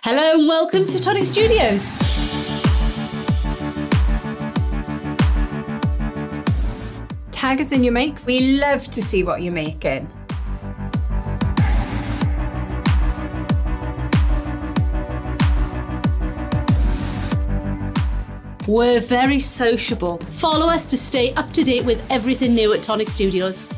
Hello and welcome to Tonic Studios. Tag us in your makes. We love to see what you're making. We're very sociable. Follow us to stay up to date with everything new at Tonic Studios.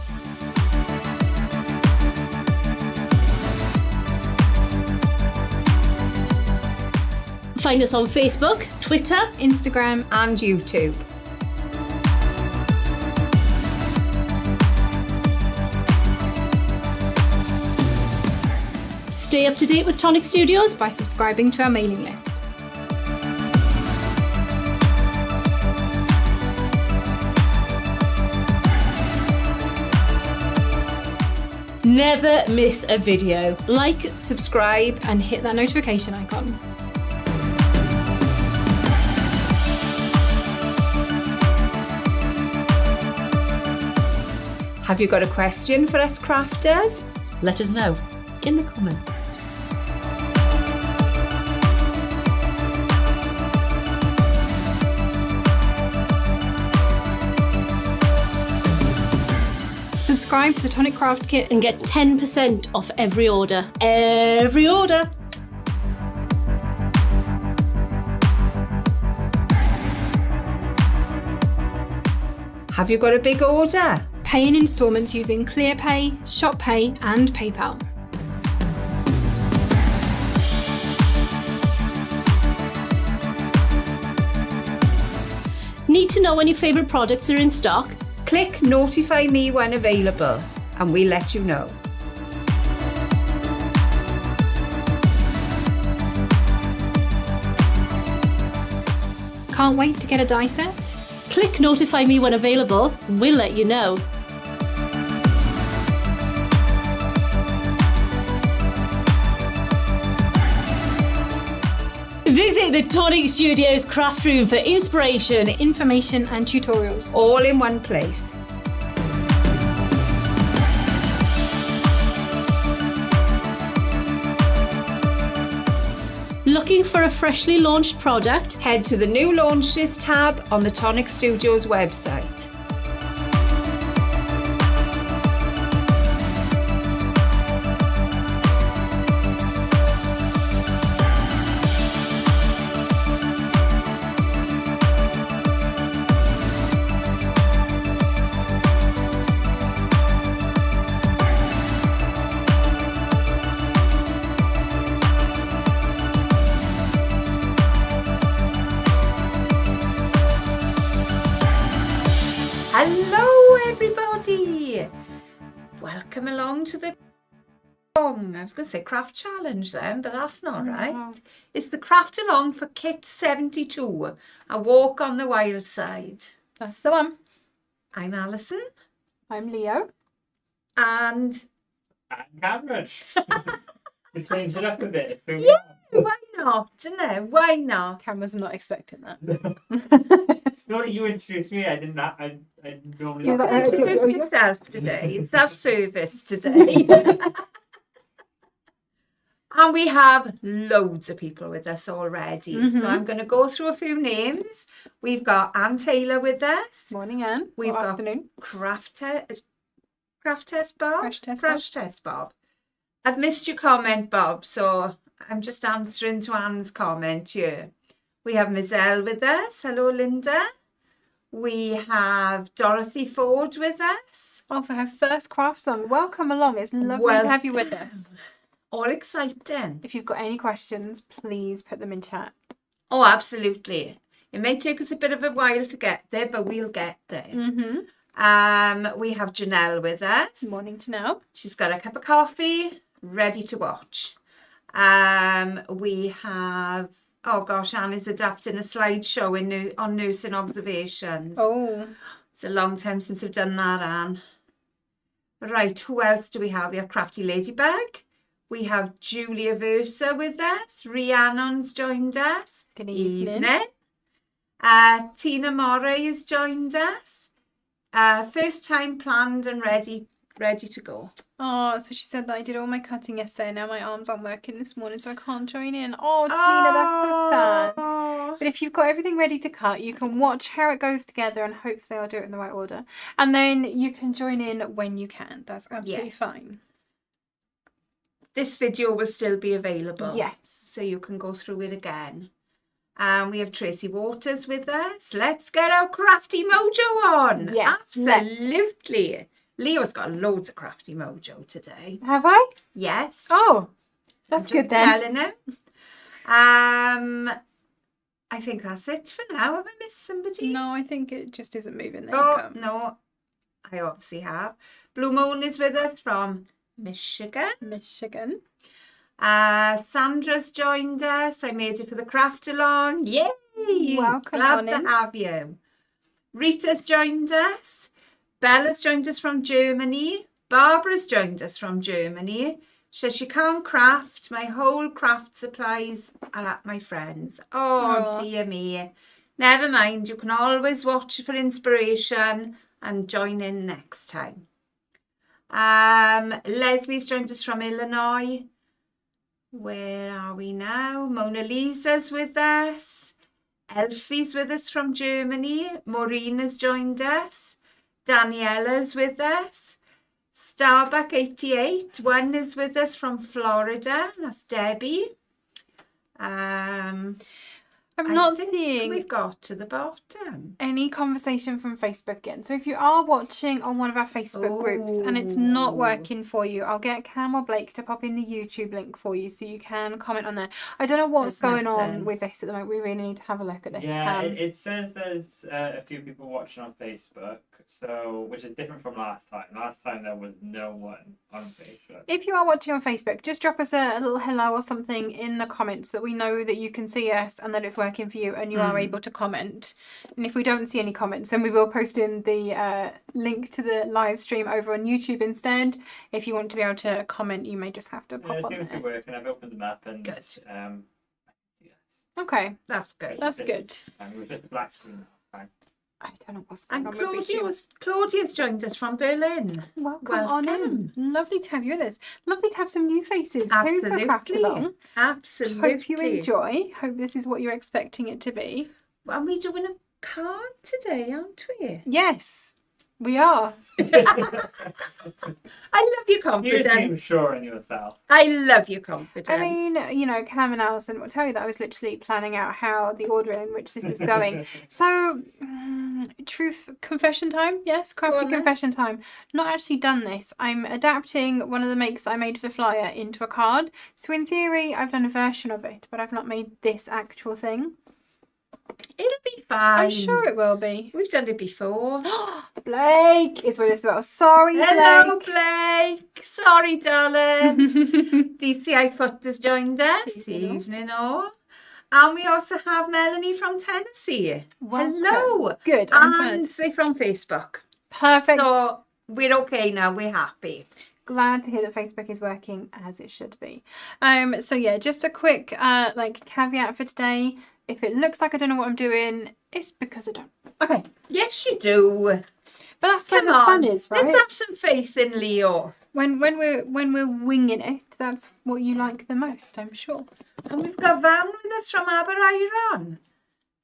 Find us on Facebook, Twitter, Instagram, And YouTube. stay up to date with Tonic Studios. by subscribing to our mailing list. never miss a video. Like, Subscribe and hit that notification icon. Have you got a question for us crafters? Let us know in the comments. Subscribe to the Tonic Craft Kit. and get 10% off every order. Every order. Have you got a big order? Pay in instalments using ClearPay, ShopPay and PayPal. Need to know when your favourite products are in stock? Click notify me when available and we'll let you know. Can't wait to get a die set? Click notify me when available, and we'll let you know. Visit the Tonic Studios craft room for inspiration. Information and tutorials. All in one place. Looking for a freshly launched product? Head to the new launches tab on the Tonic Studios website. Hello everybody! Welcome along to the I was going to say craft challenge then, but that's not right. It's the Craftalong for Kit 72, a walk on the wild side. That's the one. I'm Alison I'm Leo. and And Cameron. To change it up a bit. yeah, why not? No, why not? Cameron's not expecting that. No, you introduced me. I didn't. I normally. You was like, You did it yourself today. Self-service today. And we have loads of people with us already. So I'm going to go through a few names. We've got Anne Taylor with us. Morning, Anne. We've Or got afternoon. Craft Test Bob. Crash Test Crash Test Bob. I've missed your comment, Bob, so I'm just answering to Anne's comment here. We have Ms. L with us. Hello, Linda. We have Dorothy Ford with us. Oh, for her first craft song. Welcome along. It's lovely Well- to have you with us. All exciting. If you've got any questions, please put them in chat. Oh, absolutely. It may take us a bit of a while to get there, but we'll get there. We have Janelle with us. Morning to now. She's got a cup of coffee, ready to watch. We have, oh gosh, Anne is adapting a slideshow on nursing observations. Oh, It's a long time since I've done that, Anne. Right, who else do we have? We have Crafty Ladybug. We have Julia Versa with us. Rhiannon's joined us. good evening. Tina Moray has joined us. First time planned and ready ready to go. Oh, so she said that I did all my cutting yesterday. Now my arms aren't working this morning, so I can't join in. Oh, Tina, that's so sad. Oh. But if you've got everything ready to cut, you can watch how it goes together, and hopefully I'll do it in the right order. And then you can join in when you can. That's absolutely Yes. fine. This video will still be available. Yes. So you can go through it again. We have Tracy Waters with us. Let's get our crafty mojo on. Yes, Absolutely. Leo's got loads of crafty mojo today. Have I? Yes. Oh, that's I'm good just then. telling him. I think that's it for now. Have I missed somebody? No, I think it just isn't moving. There you Oh, go. no. I obviously have. Blue Moon is with us from Michigan. Michigan. Sandra's joined us. I made it for the Craftalong. Yay! Welcome Glad on to in. have you. Rita's joined us. Bella's joined us from Germany. Barbara's joined us from Germany. Says she can't craft. My whole craft supplies are at my friend's. Oh, dear me. Never mind. You can always watch for inspiration and join in next time. Leslie's joined us from Illinois. Where are we now? Mona Lisa's with us. Elfie's with us from Germany. Maureen has joined us. Daniella's with us. Starbuck 88. One is with us from Florida. That's Debbie. I'm I not think seeing we've got to the bottom. any conversation from Facebook again. So if you are watching on one of our Facebook groups and it's not working for you, I'll get Cam or Blake to pop in the YouTube link for you so you can comment on there. I don't know what's There's going on nothing. with this at the moment. We really need to have a look at this, Yeah, Cam. it says there's a few people watching on Facebook, so which is different from last time. Last time there was no one on Facebook. If you are watching on Facebook, just drop us a little hello or something in the comments that we know that you can see us and that it's working for you and you are able to comment. And if we don't see any comments, then we will post in the link to the live stream over on YouTube instead. If you want to be able to comment, you may just have to Yeah, pop it on seems to be there. working. I've opened them up and Good. yes. Okay, That's good. that's good. And we've hit the black screen now. Fine. I don't know what's going And on with these. Claudia's joined us from Berlin. Welcome on in. Lovely to have you with us. Lovely to have some new faces too for Absolutely. Craftalong. Absolutely. Hope you enjoy. Hope this is what you're expecting it to be. And we're doing a card today, aren't we? Yes, we are. I love your You seem confidence. sure in yourself. I love your confidence. I mean, you know, Cam and Alison will tell you that I was literally planning out how the order in which this is going. So, truth confession time, yes, Go crafty on then. confession time. Not actually done this. I'm adapting one of the makes that I made for the flyer into a card. So in theory, I've done a version of it, but I've not made this actual thing. It'll be fine. I'm sure it will be. We've done it before. Blake is with us as well. Sorry, Hello, Blake. Blake. Sorry, darling. DCI Foot has joined us. Evening all. And we also have Melanie from Tennessee. Welcome. Hello. Good. I'm And glad. they're from Facebook. Perfect. So we're okay now. We're happy. Glad to hear that Facebook is working as it should be. So yeah, just a quick like caveat for today. If it looks like I don't know what I'm doing, it's because I don't. Okay, Yes, you do. but that's where Come the on. fun is, right? Let's have some faith in Leo. When we're winging it, that's what you like the most, I'm sure. And we've got Van with us from Aberaeron.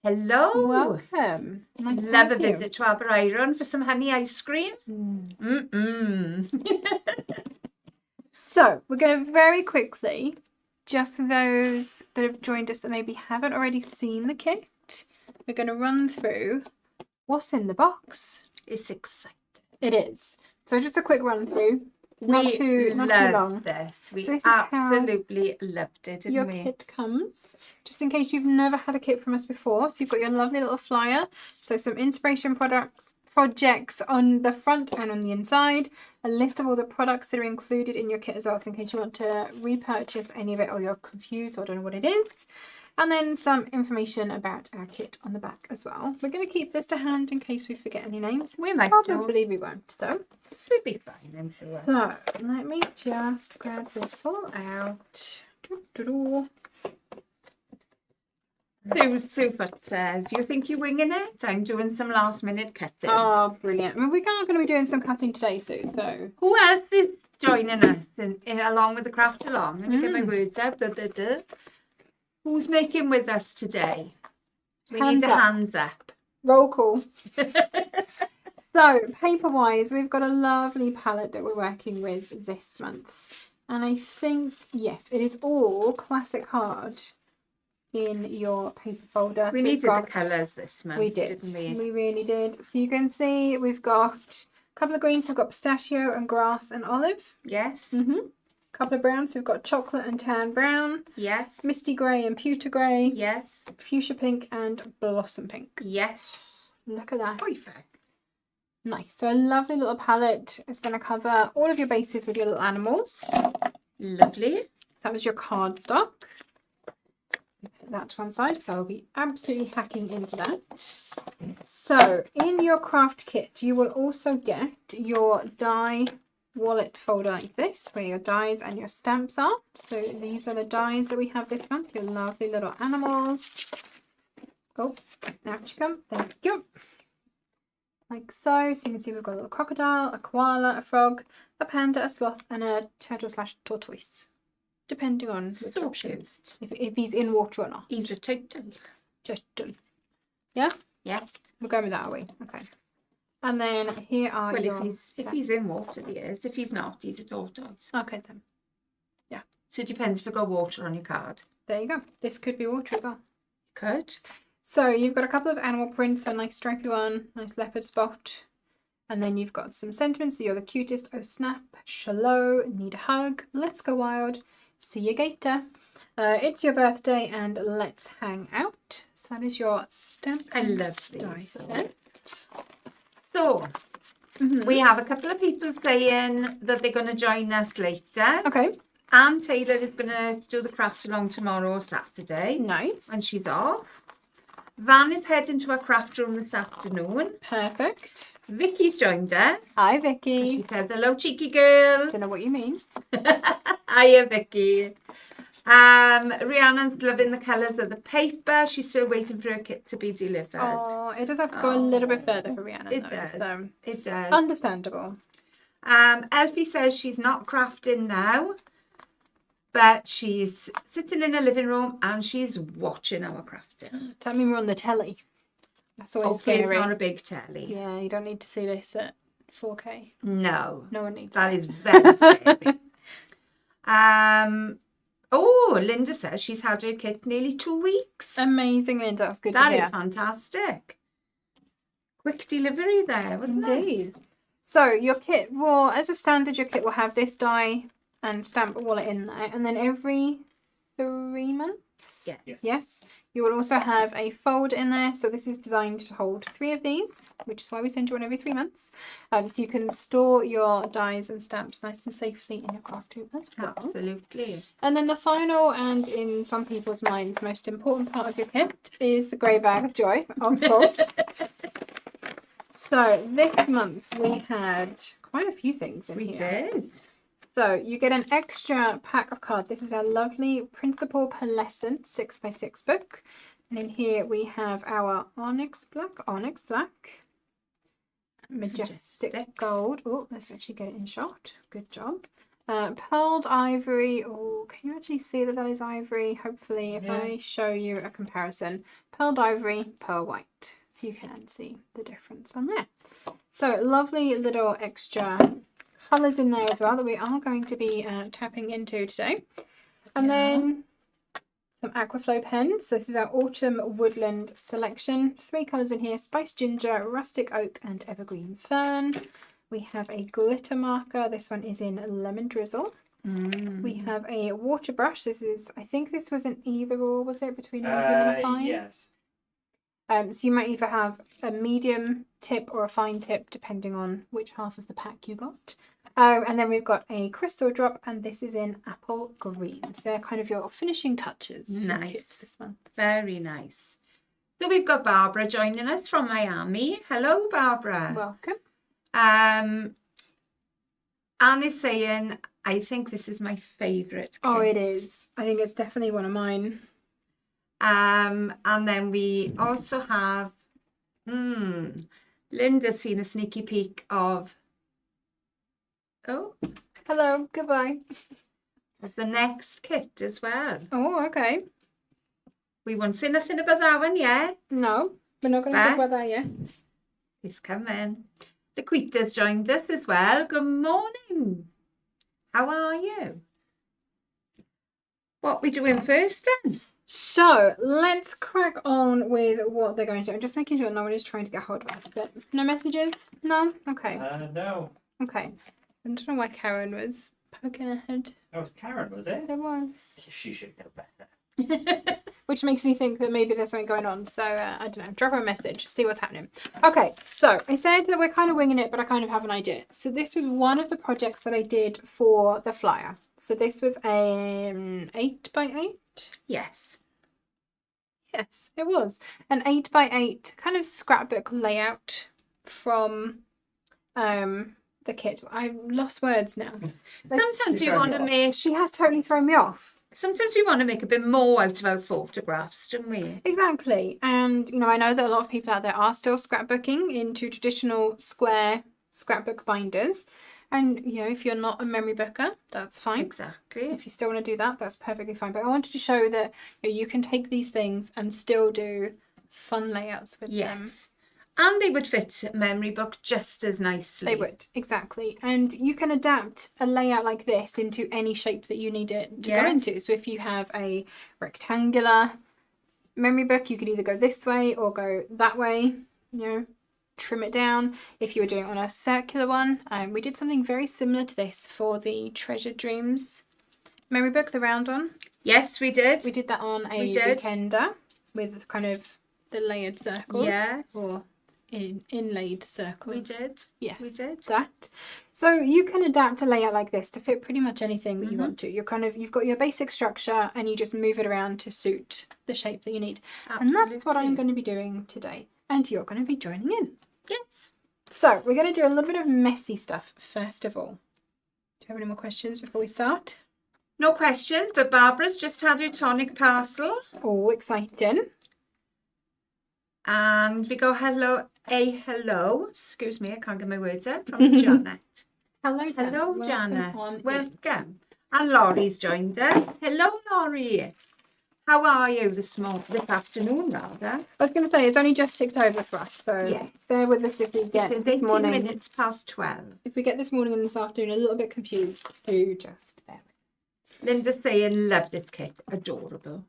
Hello. Welcome. Nice to Love a have you. visit to Aberaeron for some honey ice cream. So we're going to very quickly, just for those that have joined us that maybe haven't already seen the kit, we're going to run through what's in the box. It's exciting. It is. So just a quick run through. Not too long. This. We So this is how absolutely loved it, didn't Your we? kit comes, just in case you've never had a kit from us before. So you've got your lovely little flyer. So some inspiration projects on the front and on the inside. A list of all the products that are included in your kit as well, so in case you want to repurchase any of it or you're confused or don't know what it is. And then some information about our kit on the back as well. We're going to keep this to hand in case we forget any names. We might Probably we won't though. We'll be fine. I'm sure. So let me just grab this all out. Doo-doo-doo. Super says, you think you're winging it? I'm doing some last minute cutting. Oh, brilliant. I mean, we are going to be doing some cutting today, Sue, so. Who else is joining us along with the craft along? Let me get my words out. Blah, blah, blah. Who's making with us today? We Hands need a up. hands up. Roll call. So, paper-wise, we've got a lovely palette that we're working with this month. And I think, yes, it is all classic hard in your paper folder. We So needed the colours this month, we did. didn't we? We really did. So you can see we've got a couple of greens. We've got pistachio and grass and olive. Yes. A couple of browns. We've got chocolate and tan brown. Yes. Misty grey and pewter grey. Yes. Fuchsia pink and blossom pink. Yes. Look at that. Perfect. Nice. So a lovely little palette. It's going to cover all of your bases with your little animals. Lovely. So that was your cardstock. Put that to one side because I will be absolutely hacking into that. So in your craft kit, you will also get your die wallet folder like this, where your dies and your stamps are. So these are the dies that we have this month, your lovely little animals. Oh, out you come. Thank you. Like so. So you can see we've got a little crocodile, a koala, a frog, a panda, a sloth, and a turtle/tortoise. Depending on which So option. cute. If he's in water or not. He's a turtle. Turtle. Yeah? Yes. We're going with that, are we? Okay. And then here are Well, your... if he's in water, he is. If he's not, he's a tortoise. Okay, then. Yeah. So it depends if you've got water on your card. There you go. This could be water as well. Could. So you've got a couple of animal prints, a nice stripy one, nice leopard spot. And then you've got some sentiments. So you're the cutest. Oh, snap. Shallow. Need a hug. Let's go wild. See you later. It's your birthday and let's hang out. So that is your stamp. I love dice these. set. So, we have a couple of people saying that they're going to join us later. Okay. Anne Taylor is going to do the craft along tomorrow, Saturday, Nice. when she's off. Van is heading to a craft room this afternoon. Perfect. Vicky's joined us. Hi, She Vicky. says, hello, cheeky girl. Don't know what you mean. Hiya, Vicky. Rhiannon's loving the colours of the paper. She's still waiting for her kit to be delivered. Oh, it does have to go a little bit further for Rhiannon. It though, does. So It does. understandable. Elfie says she's not crafting now, but she's sitting in her living room and she's watching our crafting. Does that mean we're on the telly? That's always Hopefully scary. it's not a big telly. Yeah, you don't need to see this at 4K. No, No one needs that that. is very scary. Oh, Linda says she's had her kit nearly 2 weeks. Amazing, Linda. That's good That to hear. is fantastic. Quick delivery there, wasn't it? Indeed. So your kit will, as a standard, your kit will have this die and stamp wallet in there, and then every 3 months. Yes. Yes. You will also have a folder in there. So this is designed to hold 3 of these, which is why we send you one every 3 months. So you can store your dies and stamps nice and safely in your craft room as well. Absolutely. And then the final, and in some people's minds, most important part of your kit is the grey bag of joy, of course. So this month we had quite a few things in We here. did. So you get an extra pack of cards. This is our lovely Principal Pearlescent 6x6 book. And in here we have our onyx black, majestic gold. Oh, let's actually get it in shot. Good job. Pearled ivory. Oh, can you actually see that is ivory? Hopefully, if I show you a comparison. Pearled ivory, pearl white. So you can see the difference on there. So lovely little extra colours in there as well that we are going to be tapping into today. And then some Aquaflow pens. So this is our Autumn Woodland selection. 3 colours in here: Spice Ginger, Rustic Oak and Evergreen Fern. We have a glitter marker. This one is in Lemon Drizzle. We have a water brush. This is, I think this was an either or, was it, between a medium and a fine? Yes. So you might either have a medium tip or a fine tip, depending on which half of the pack you got. And then we've got a crystal drop, and this is in apple green. So they're kind of your finishing touches. for your Nice. kits this month. Very nice. So we've got Barbara joining us from Miami. Hello, Barbara. Welcome. Anne is saying, I think this is my favourite kit. Oh, it is. I think it's definitely one of mine. And then we also have, Linda's seen a sneaky peek of, Hello, goodbye. of the next kit as well. Oh, okay. We won't say nothing about that one yet. No, we're not going to talk about that yet. He's coming. Laquita's joined us as well. Good morning. How are you? What we doing first then? So let's crack on with what they're going to do. I'm just making sure no one is trying to get hold of us, but no messages? No? Okay. No. Okay. I don't know why Karen was poking her head. That was Karen, was it? It was. She should know better. Which makes me think that maybe there's something going on. So, I don't know. Drop her a message. See what's happening. Okay. So, I said that we're kind of winging it, but I kind of have an idea. So, this was one of the projects that I did for the flyer. So, this was an 8x8. Yes. Yes, it was. An 8x8 kind of scrapbook layout from the kit. I've lost words now. Sometimes you want to make, She has totally thrown me off. sometimes we want to make a bit more out of our photographs, don't we? Exactly. And, you know, I know that a lot of people out there are still scrapbooking into traditional square scrapbook binders. And, you know, if you're not a memory booker, that's fine. Exactly. If you still want to do that, that's perfectly fine. But I wanted to show that you can take these things and still do fun layouts with them. Yes. And they would fit a memory book just as nicely. They would, exactly. And you can adapt a layout like this into any shape that you need it to go into. So if you have a rectangular memory book, you could either go this way or go that way, you know, trim it down. If you were doing it on a circular one, we did something very similar to this for the Treasured Dreams memory book, the round one. Yes, we did. We did that on a weekender with kind of the layered circles. Yes. Or inlaid circles. We did. Yes, we did. That. So you can adapt a layout like this to fit pretty much anything that you want to. You've got your basic structure and you just move it around to suit the shape that you need. Absolutely. And that's what I'm going to be doing today. And you're going to be joining in. Yes. So we're going to do a little bit of messy stuff first of all. Do you have any more questions before we start? No questions, but Barbara's just had her tonic parcel. Oh, exciting. And we go hello, excuse me, I can't get my words out, from Janet. Hello, Janet. Hello, Welcome Janet. on in. Welcome. And Laurie's joined us. Hello, Laurie. How are you this afternoon, rather? I was going to say, it's only just ticked over for us, so Yes. bear with us if we get It's this 18 morning. minutes past 12. If we get this morning and this afternoon a little bit confused, do just bear with. Linda's saying, love this kit. Adorable.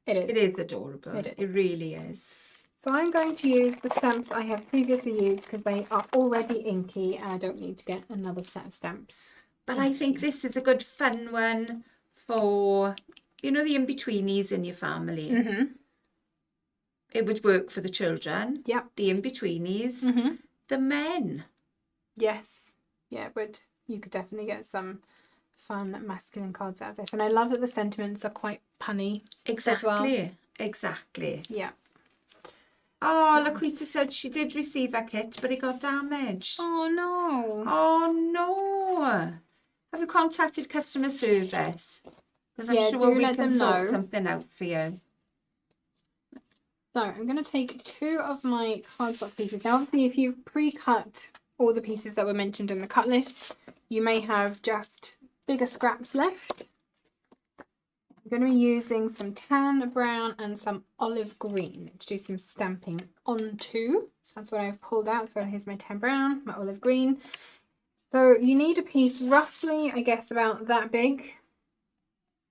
It is. It is adorable. It is. It really is. So I'm going to use the stamps I have previously used because they are already inky and I don't need to get another set of stamps. But I think this is a good fun one for, you know, the in-betweenies in your family. Mm-hmm. It would work for the children. Yep. The in-betweenies. Mm-hmm. The men. Yes. Yeah, it would. You could definitely get some fun masculine cards out of this. And I love that the sentiments are quite punny as well. Exactly. Yeah. Oh, Laquita said she did receive a kit, but it got damaged. Oh, no. Oh, no. Have you contacted customer service? Because I'm Yeah, sure do we let can them sort know. something out for you. So I'm going to take 2 of my cardstock pieces. Now, obviously, if you've pre-cut all the pieces that were mentioned in the cut list, you may have just bigger scraps left. I'm going to be using some tan brown and some olive green to do some stamping onto. So that's what I've pulled out. So here's my tan brown, my olive green. So you need a piece roughly, I guess, about that big,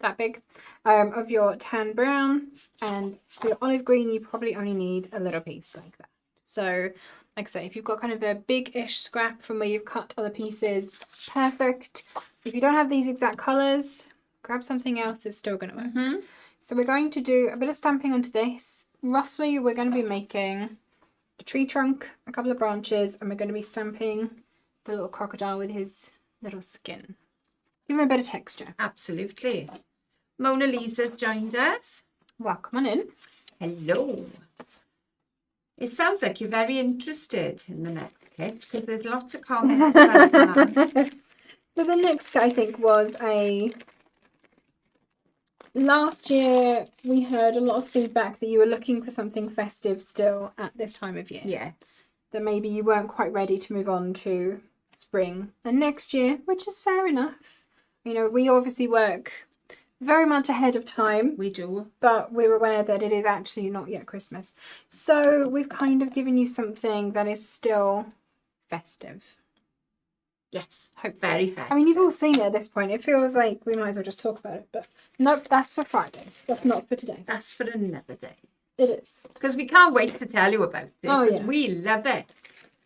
of your tan brown. And for your olive green, you probably only need a little piece like that. So, like I say, if you've got kind of a big-ish scrap from where you've cut other pieces, perfect. If you don't have these exact colours, grab something else, it's still going to work. Mm-hmm. So we're going to do a bit of stamping onto this. Roughly, we're going to be making a tree trunk, a couple of branches, and we're going to be stamping the little crocodile with his little skin. Give him a bit of texture. Absolutely. Mona Lisa's joined us. Welcome on in. Hello. It sounds like you're very interested in the next kit because there's lots of comments about that. So the next, I think, was a last year we heard a lot of feedback that you were looking for something festive still at this time of year. Yes. That maybe you weren't quite ready to move on to spring and next year, which is fair enough. You know, we obviously work very much ahead of time. We do. But we're aware that it is actually not yet Christmas. So we've kind of given you something that is still festive. Yes. Hopefully. Very festive. I mean, you've all seen it at this point. It feels like we might as well just talk about it. But nope, that's for Friday. That's not for today. That's for another day. It is. Because we can't wait to tell you about it. Oh, 'cause yeah. we love it.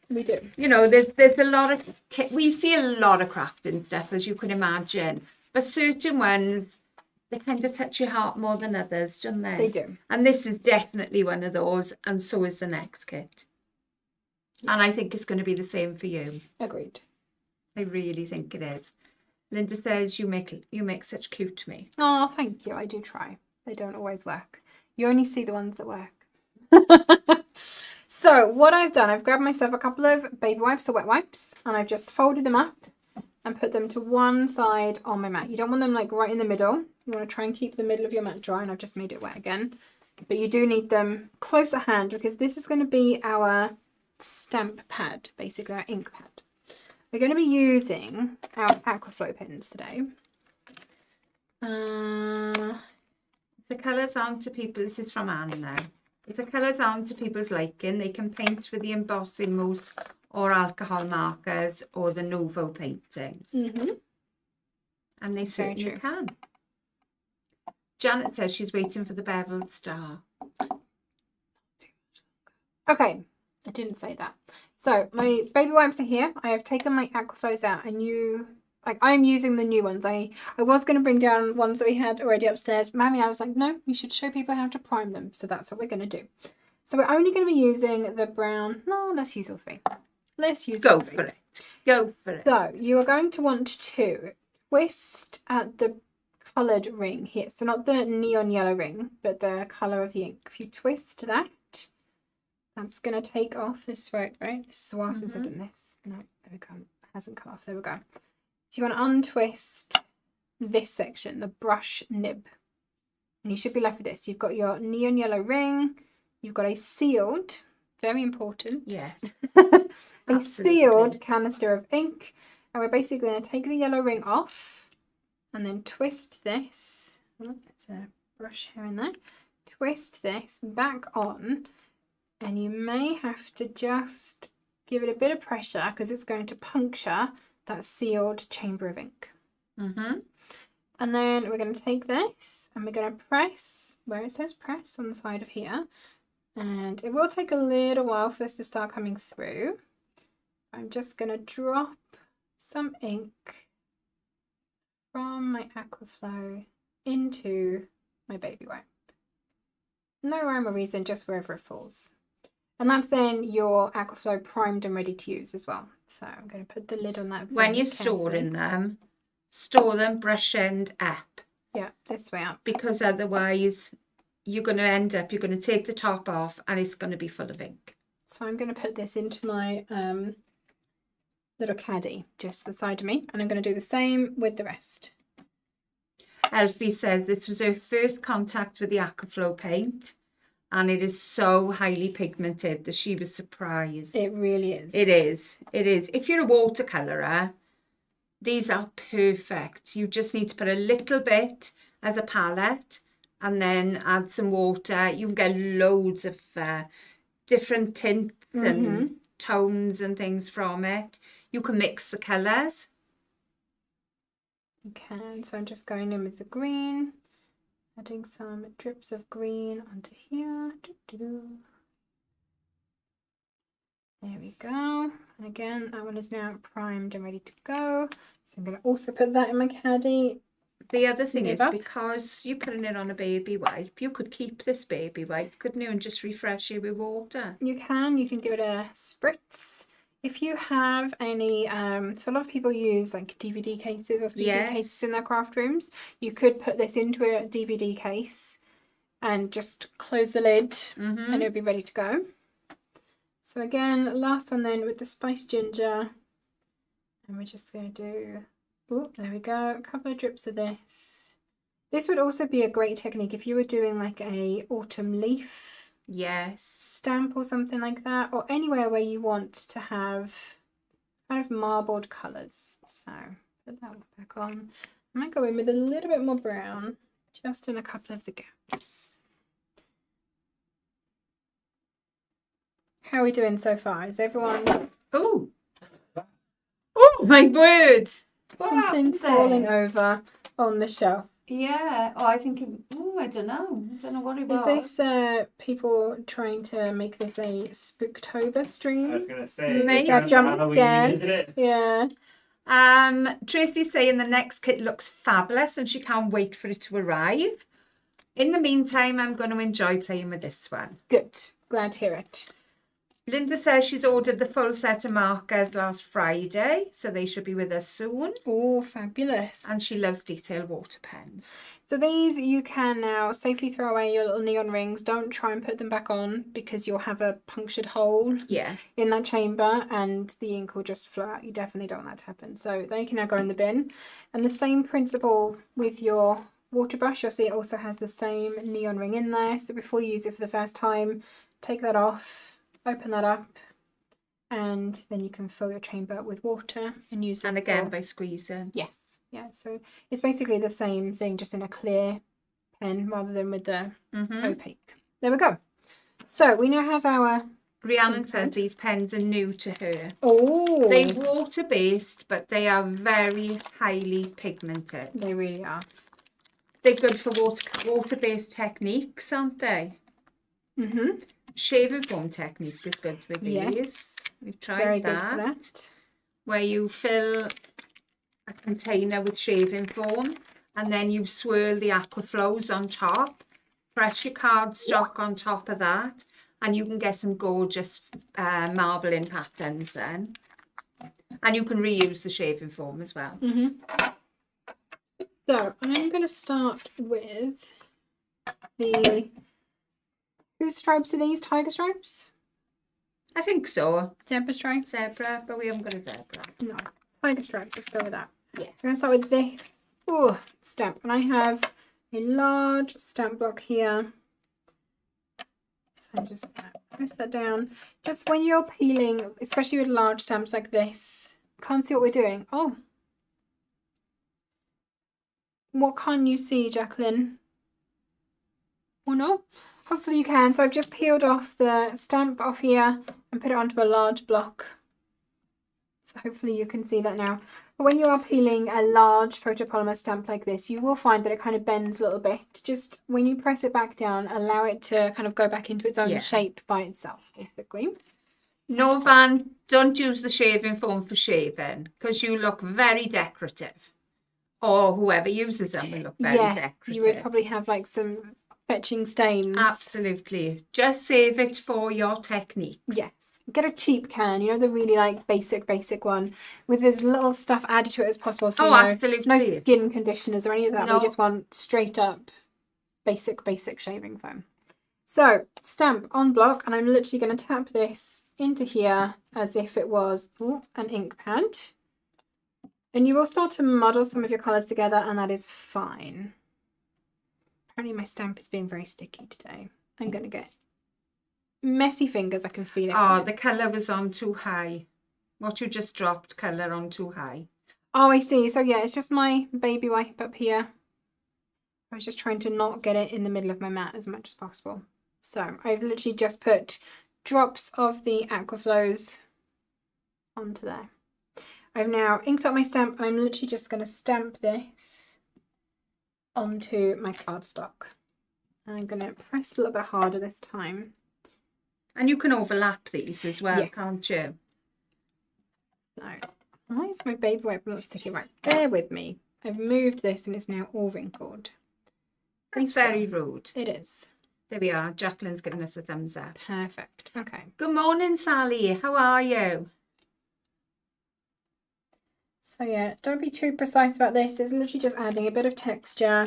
We do. You know, there's a lot of, we see a lot of crafting stuff, as you can imagine. But certain ones, they kind of touch your heart more than others, don't they? They do. And this is definitely one of those, and so is the next kit. And I think it's going to be the same for you. Agreed. I really think it is. Linda says you make such cute me. Oh, thank you. I do try. They don't always work. You only see the ones that work. So what I've done, I've grabbed myself a couple of baby wipes or wet wipes, and I've just folded them up and put them to one side on my mat. You don't want them like right in the middle. You want to try and keep the middle of your mat dry, and I've just made it wet again. But you do need them close at hand because this is going to be our stamp pad, basically our ink pad. We're going to be using our Aquaflow pens today. The colours aren't to people, this is from Anne now. If the colours aren't to people's liking, they can paint with the embossing mousse or alcohol markers or the Nouveau paintings. And they certainly can. Janet says she's waiting for the beveled star. Okay, I didn't say that. So my baby wipes are here. I have taken my Aquaflows out, and I'm using the new ones. I was going to bring down ones that we had already upstairs. Mammy, I was like, no, you should show people how to prime them. So that's what we're going to do. So we're only going to be using the brown. No, let's use all three. Let's use all three. Go for it. Go for it. So you are going to want to twist at the coloured ring here. So not the neon yellow ring, but the colour of the ink. If you twist that, that's going to take off this right? This is a while since I've done this. No, there we go. It hasn't come off. There we go. So you want to untwist this section, the brush nib. And you should be left with this. You've got your neon yellow ring. You've got a sealed, very important. Yes. A sealed canister of ink. And we're basically going to take the yellow ring off and then twist this. Oh, there's a brush here and there. Twist this back on. And you may have to just give it a bit of pressure because it's going to puncture that sealed chamber of ink. And then we're going to take this and we're going to press where it says press on the side of here. And it will take a little while for this to start coming through. I'm just going to drop some ink from my Aquaflow into my baby wipe. No rhyme or reason, just wherever it falls. And that's then your Aquaflow primed and ready to use as well. So I'm going to put the lid on that. When you're storing them, store them brush end up. Yeah, this way up. Because otherwise you're going to take the top off and it's going to be full of ink. So I'm going to put this into my little caddy, just the side of me. And I'm going to do the same with the rest. Elfie says this was her first contact with the Aquaflow paint. And it is so highly pigmented that she was surprised. It really is. It is. It is. If you're a watercolorer, these are perfect. You just need to put a little bit as a palette and then add some water. You can get loads of different tints and tones and things from it. You can mix the colours. You can. So I'm just going in with the green. Adding some drips of green onto here. There we go. And again, that one is now primed and ready to go. So I'm going to also put that in my caddy. The other thing is, because you're putting it on a baby wipe, you could keep this baby wipe, couldn't you, and just refresh it with water? You can give it a spritz. If you have any, so a lot of people use like DVD cases or CD cases in their craft rooms. You could put this into a DVD case and just close the lid and it'll be ready to go. So again, last one then with the spiced ginger. And we're just going to do, oh, there we go, a couple of drips of this This would also be a great technique if you were doing like a autumn leaf Yes. stamp or something like that, or anywhere where you want to have kind of marbled colours. So put that one back on. I might go in with a little bit more brown, just in a couple of the gaps. How are we doing so far? Is everyone... Oh! Oh, my word! What something happened falling there? over on the shelf? Yeah. Oh, I think I don't know. I don't know what it was. Is this people trying to make this a Spooktober stream? I was gonna say, Maybe. it's Jump Halloween, scare. isn't it? Yeah. Tracy's saying the next kit looks fabulous and she can't wait for it to arrive. In the meantime, I'm going to enjoy playing with this one. Good. Glad to hear it. Linda says she's ordered the full set of markers last Friday, so they should be with us soon. Oh, fabulous. And she loves detail water pens. So these you can now safely throw away your little neon rings. Don't try and put them back on because you'll have a punctured hole Yeah. in that chamber and the ink will just flow out. You definitely don't want that to happen. So they can now go in the bin. And the same principle with your water brush. You'll see it also has the same neon ring in there. So before you use it for the first time, take that off. Open that up, and then you can fill your chamber with water and use it. And again by squeezing. Yes, yeah. So it's basically the same thing, just in a clear pen rather than with the opaque. There we go. So we now have our. Rhiannon says these pens are new to her. Oh, They're water based, but they are very highly pigmented. they really are. They're good for water based techniques, aren't they? Mhm. Shaving foam technique is good with these. Yes. We've tried Very that, good for that. where you fill a container with shaving foam and then you swirl the aqua flows on top, press your cardstock on top of that, and you can get some gorgeous marbling patterns then. And you can reuse the shaving foam as well. So I'm going to start with the. Whose stripes are these? Tiger stripes? I think so. Zebra stripes? Zebra, but we haven't got a zebra. No. Tiger stripes. Let's go with that. Yeah. So I'm going to start with this stamp. And I have a large stamp block here. So I'm just going to press that down. Just when you're peeling, especially with large stamps like this, can't see what we're doing. Oh. What can you see, Jacqueline? Or no? Hopefully you can. So I've just peeled off the stamp off here and put it onto a large block. So hopefully you can see that now. But when you are peeling a large photopolymer stamp like this, you will find that it kind of bends a little bit. Just when you press it back down, allow it to kind of go back into its own shape by itself, basically. No, Van, don't use the shaving foam for shaving because you look very decorative. Or whoever uses them will look very decorative. You would probably have like some fetching stains. Absolutely. Just save it for your techniques. Yes. Get a cheap can, you know, the really like basic one with as little stuff added to it as possible. So absolutely. No skin conditioners or any of that. No. We just want straight up basic shaving foam. So stamp on block, and I'm literally going to tap this into here as if it was an ink pad. And you will start to muddle some of your colours together, and that is fine. Apparently my stamp is being very sticky today. I'm going to get messy fingers. I can feel it. Oh, the colour was on too high. What you just dropped, colour on too high. Oh, I see. So yeah, it's just my baby wipe up here. I was just trying to not get it in the middle of my mat as much as possible. So I've literally just put drops of the aqua flows onto there. I've now inked up my stamp. I'm literally just going to stamp this onto my cardstock. I'm going to press a little bit harder this time. And you can overlap these as well, Yes. can't you? So, why is my baby wipe not sticking right? Bear with me. I've moved this and it's now all wrinkled. It's very rude. It is. There we are. Jacqueline's giving us a thumbs up. Perfect. Okay. Good morning, Sally. How are you? So yeah, don't be too precise about this. It's literally just adding a bit of texture.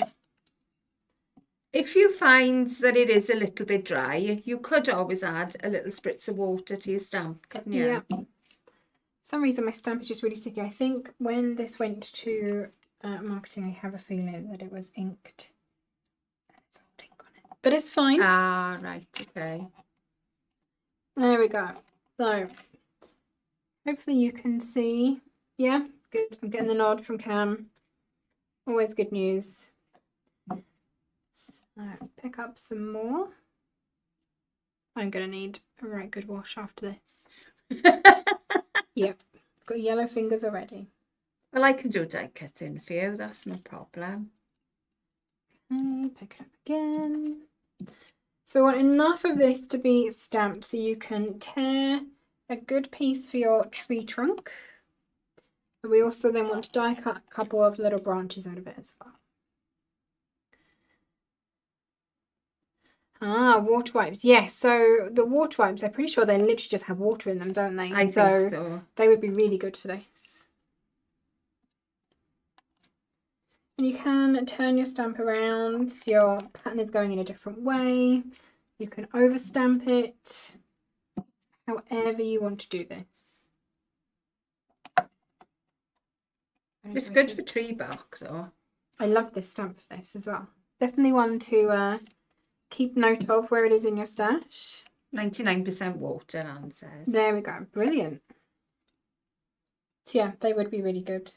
If you find that it is a little bit dry, you could always add a little spritz of water to your stamp, couldn't you? Yeah. For some reason my stamp is just really sticky. I think when this went to marketing, I have a feeling that it was inked. It's old ink on it. But it's fine. Ah, right, okay. There we go. So, hopefully you can see. Yeah, good. I'm getting the nod from Cam. Always good news. So, pick up some more. I'm going to need a right good wash after this. Yep, got yellow fingers already. Well, I can do die cutting for you, that's no problem. Okay, pick it up again. So we want enough of this to be stamped so you can tear a good piece for your tree trunk. But we also then want to die cut a couple of little branches out of it as well. Ah, water wipes. Yes, so the water wipes, I'm pretty sure they literally just have water in them, don't they? I think so. They would be really good for this. And you can turn your stamp around so your pattern is going in a different way. You can overstamp it, however you want to do this. It's good for tree bark though. I love this stamp for this as well. Definitely one to keep note of where it is in your stash. 99% water, Anne says. There we go. Brilliant. So yeah, they would be really good.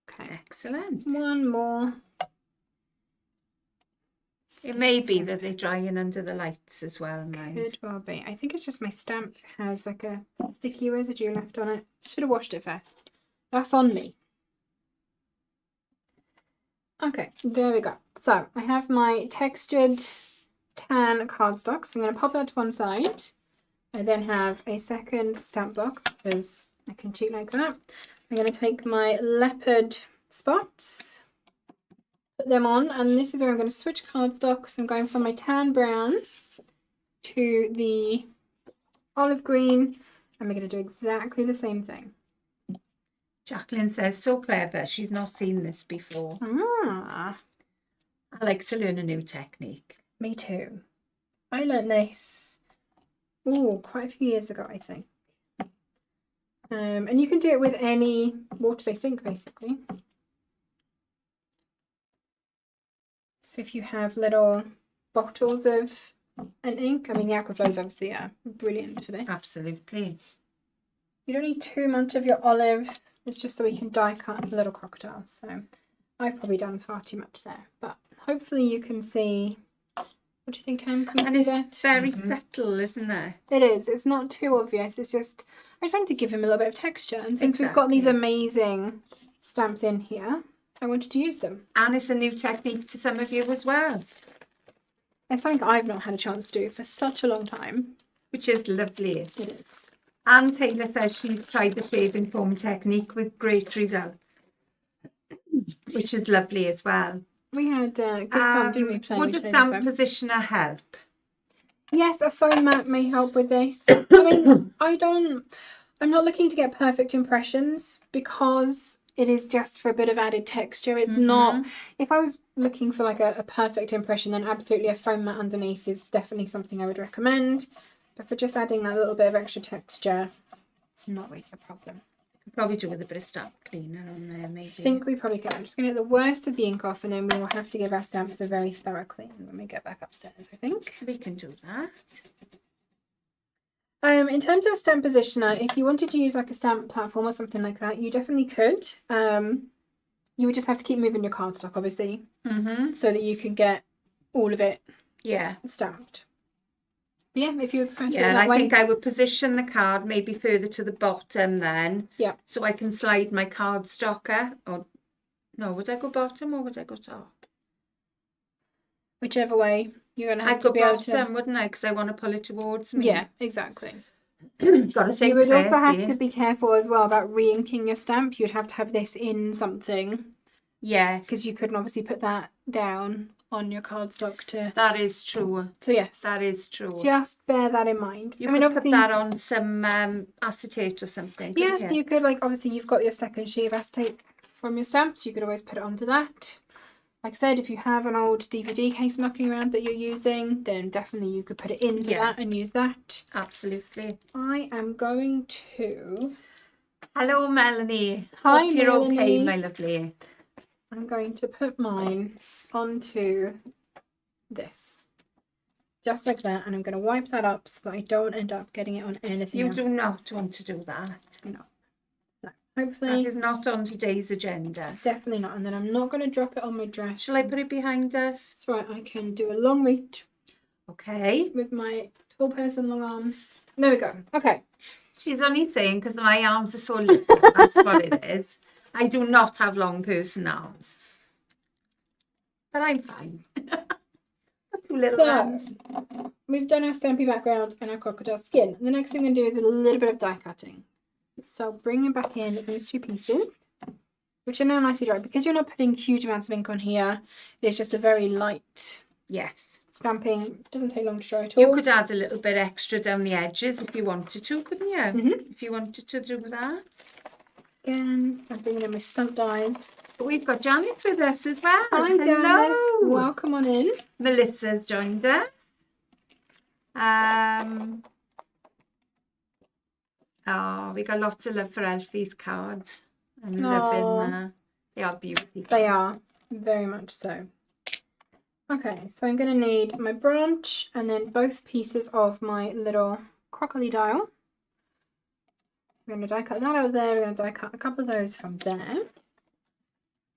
Okay. Excellent. One more. It may be that they're drying under the lights as well, mind. Could well be. I think it's just my stamp has like a sticky residue left on it. Should have washed it first. That's on me. Okay, there we go. So I have my textured tan cardstock. So I'm going to pop that to one side. I then have a second stamp block because I can cheat like that. I'm going to take my leopard spots, put them on, and this is where I'm going to switch cardstock. So I'm going from my tan brown to the olive green, and we're going to do exactly the same thing. Jacqueline says, so clever, she's not seen this before. Ah, I like to learn a new technique. me too. I learnt this, quite a few years ago, I think. And you can do it with any water-based ink, basically. So if you have little bottles of an ink, I mean, the Aquaflows obviously are brilliant for this. Absolutely. You don't need too much of your olive. It's just so we can die cut a little crocodile. So I've probably done far too much there, but hopefully you can see. What do you think, Anne? And it's very subtle, isn't it? It is. It's not too obvious. It's just, I just wanted to give him a little bit of texture. And since we've got these amazing stamps in here, I wanted to use them. And it's a new technique to some of you as well. It's something I've not had a chance to do for such a long time. Which is lovely. It is. Anne Taylor says she's tried the Fave Foam technique with great results. Which is lovely as well. We had good fun, didn't we, playing would with a stamp positioner help? Yes, a foam mat may help with this. I mean, I'm not looking to get perfect impressions because it is just for a bit of added texture. It's not, if I was looking for like a perfect impression, then absolutely a foam mat underneath is definitely something I would recommend. But for just adding that little bit of extra texture, it's not really a problem. Probably do with a bit of stamp cleaner on there, maybe. I think we probably can. I'm just going to get the worst of the ink off, and then we will have to give our stamps a very thorough clean when we get back upstairs, I think. We can do that. In terms of stamp positioner, if you wanted to use like a stamp platform or something like that, you definitely could. You would just have to keep moving your cardstock, obviously, so that you could get all of it stamped. But yeah, if you would prefer to do it that way. I think I would position the card maybe further to the bottom then. Yeah. So I can slide my cardstocker. Or no, would I go bottom or would I go top? Whichever way, you're going to have I'd to go be able bottom, to... wouldn't I? Because I want to pull it towards me. Yeah, exactly. Got to think you would also carefully. have to be careful as well about re-inking your stamp. You'd have to have this in something. Yes. Because you couldn't obviously put that down on your cardstock to... That is true. So yes. That is true. Just bear that in mind. You could put that on some acetate or something. Yes, you could. Like, obviously, you've got your second sheet of acetate from your stamps. You could always put it onto that. Like I said, if you have an old DVD case knocking around that you're using, then definitely you could put it into that and use that. Absolutely. I am going to Hello, Melanie. Hi, Hope you're okay, Melanie. my lovely. I'm going to put mine onto this. Just like that. And I'm going to wipe that up so that I don't end up getting it on anything You else. do not want to do that. No. So hopefully, That is not on today's agenda. definitely not. And then I'm not going to drop it on my dress. Shall I put it behind us? That's right. I can do a long reach Okay. with my tall person, long arms. There we go. Okay. She's only saying because my arms are so little. That's what it is. I do not have long person arms. But I'm fine. Two little So, arms. we've done our stampy background and our crocodile skin. And the next thing I'm going to do is a little bit of die cutting. So bringing back in these two pieces, which are now nicely dry. Because you're not putting huge amounts of ink on here, it's just a very light Yes. stamping. It doesn't take long to dry at all. You could add a little bit extra down the edges if you wanted to, couldn't you? Mhm. If you wanted to do that. Again, I'm bringing in my stunt dies. But we've got Janet with us as well. Hi, Janice. Hello. Welcome on in. Melissa's joined us. Oh, we got lots of love for Elfie's cards. I'm loving that. They are beautiful. They are, very much so. Okay, so I'm going to need my branch and then both pieces of my little crocodile. We're going to die cut that out of there. We're going to die cut a couple of those from there.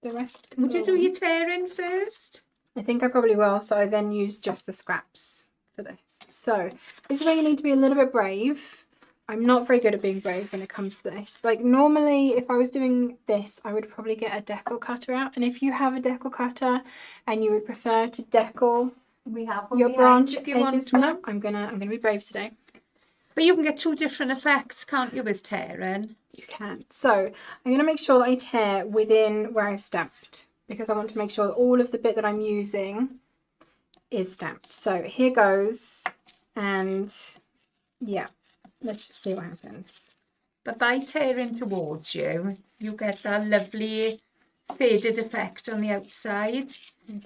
The rest can Would you go do on. your tearing first? I think I probably will, so I then use just the scraps for this. So this is where you need to be a little bit brave. I'm not very good at being brave when it comes to this. Like normally if I was doing this, I would probably get a decal cutter out. And if you have a decal cutter and you would prefer to decal We have your branch if you want edges, to. no, I'm gonna be brave today. But you can get two different effects, can't you, with tearing? You can. So I'm gonna make sure that I tear within where I've stamped because I want to make sure that all of the bit that I'm using is stamped. So here goes, and yeah. Let's just see what happens. But by tearing towards you, you get that lovely faded effect on the outside.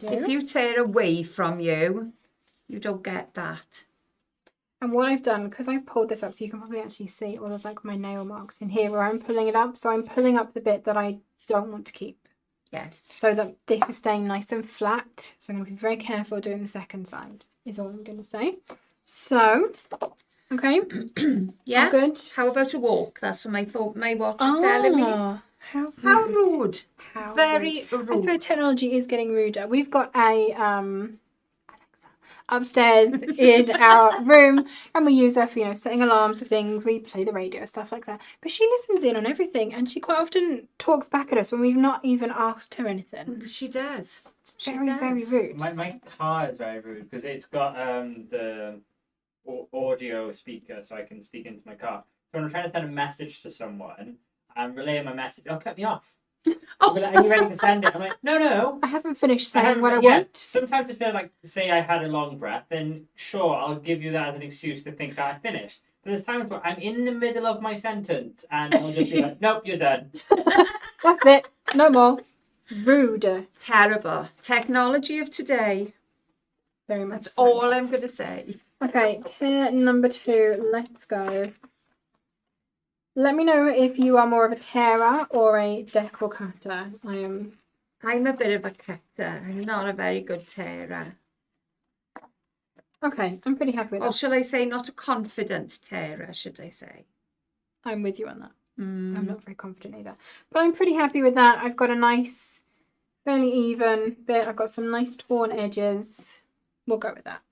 If you tear away from you, you don't get that. And what I've done, because I've pulled this up, so you can probably actually see all of like my nail marks in here where I'm pulling it up. So I'm pulling up the bit that I don't want to keep. Yes. So that this is staying nice and flat. So I'm going to be very careful doing the second side, is all I'm going to say. So, okay. Yeah. All good. How about a walk? That's what my watch is telling me. How How rude. How Very rude. I suppose rude. technology is getting ruder. We've got a Alexa upstairs in our room, and we use her for, you know, setting alarms for things. We play the radio, stuff like that. But she listens in on everything, and she quite often talks back at us when we've not even asked her anything. She does. It's very rude. My car is very rude because it's got the audio speaker, so I can speak into my car. So when I'm trying to send a message to someone, I'm relaying my message. Oh, cut me off. Are you ready to send it? I'm like, no. I haven't finished I saying haven't- what I yeah. want. Sometimes I feel like, say I had a long breath, then sure, I'll give you that as an excuse to think that I finished. But there's times where I'm in the middle of my sentence and I'll just be like, nope, you're done. That's it. No more. Rude. Terrible. Technology of today. Very much That's so. all I'm going to say. Okay, tier number 2. Let's go. Let me know if you are more of a tearer or a decal cutter. I'm a bit of a cutter. I'm not a very good tearer. Okay, I'm pretty happy with Or that. shall I say not a confident tearer, should I say? I'm with you on that. Mm. I'm not very confident either. But I'm pretty happy with that. I've got a nice, fairly even bit. I've got some nice torn edges. We'll go with that.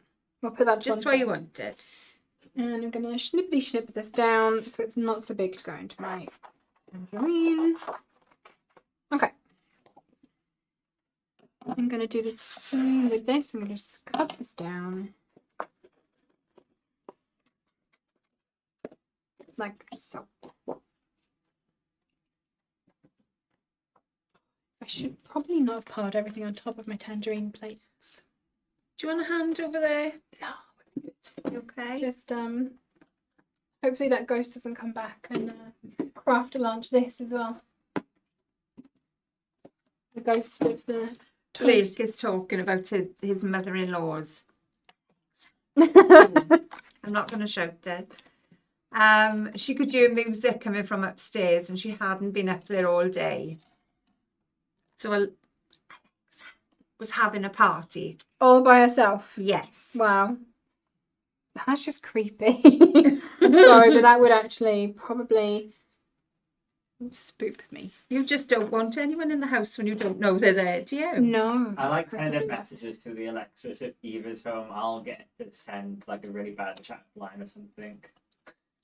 We'll put that to Just one where you side. want it. And I'm going to snip this down so it's not so big to go into my tangerine. Okay. I'm going to do the same with this. I'm going to just cut this down. Like so. I should probably not have piled everything on top of my tangerine plates. Do you want a hand over there? No. You okay? Just hopefully that ghost doesn't come back and Craftalong this as well. The ghost of the Blake is talking about his mother-in-law's. toast. I'm not going to shout it. She could hear music coming from upstairs and she hadn't been up there all day. So Alexa was having a party. All by herself. Yes. Wow. That's just creepy. I'm sorry, but that would actually probably spook me. You just don't want anyone in the house when you don't know they're there, do you? No. I like sending preferably not. messages to the Alexa. So if Eva's home, I'll get to send like a really bad chat line or something.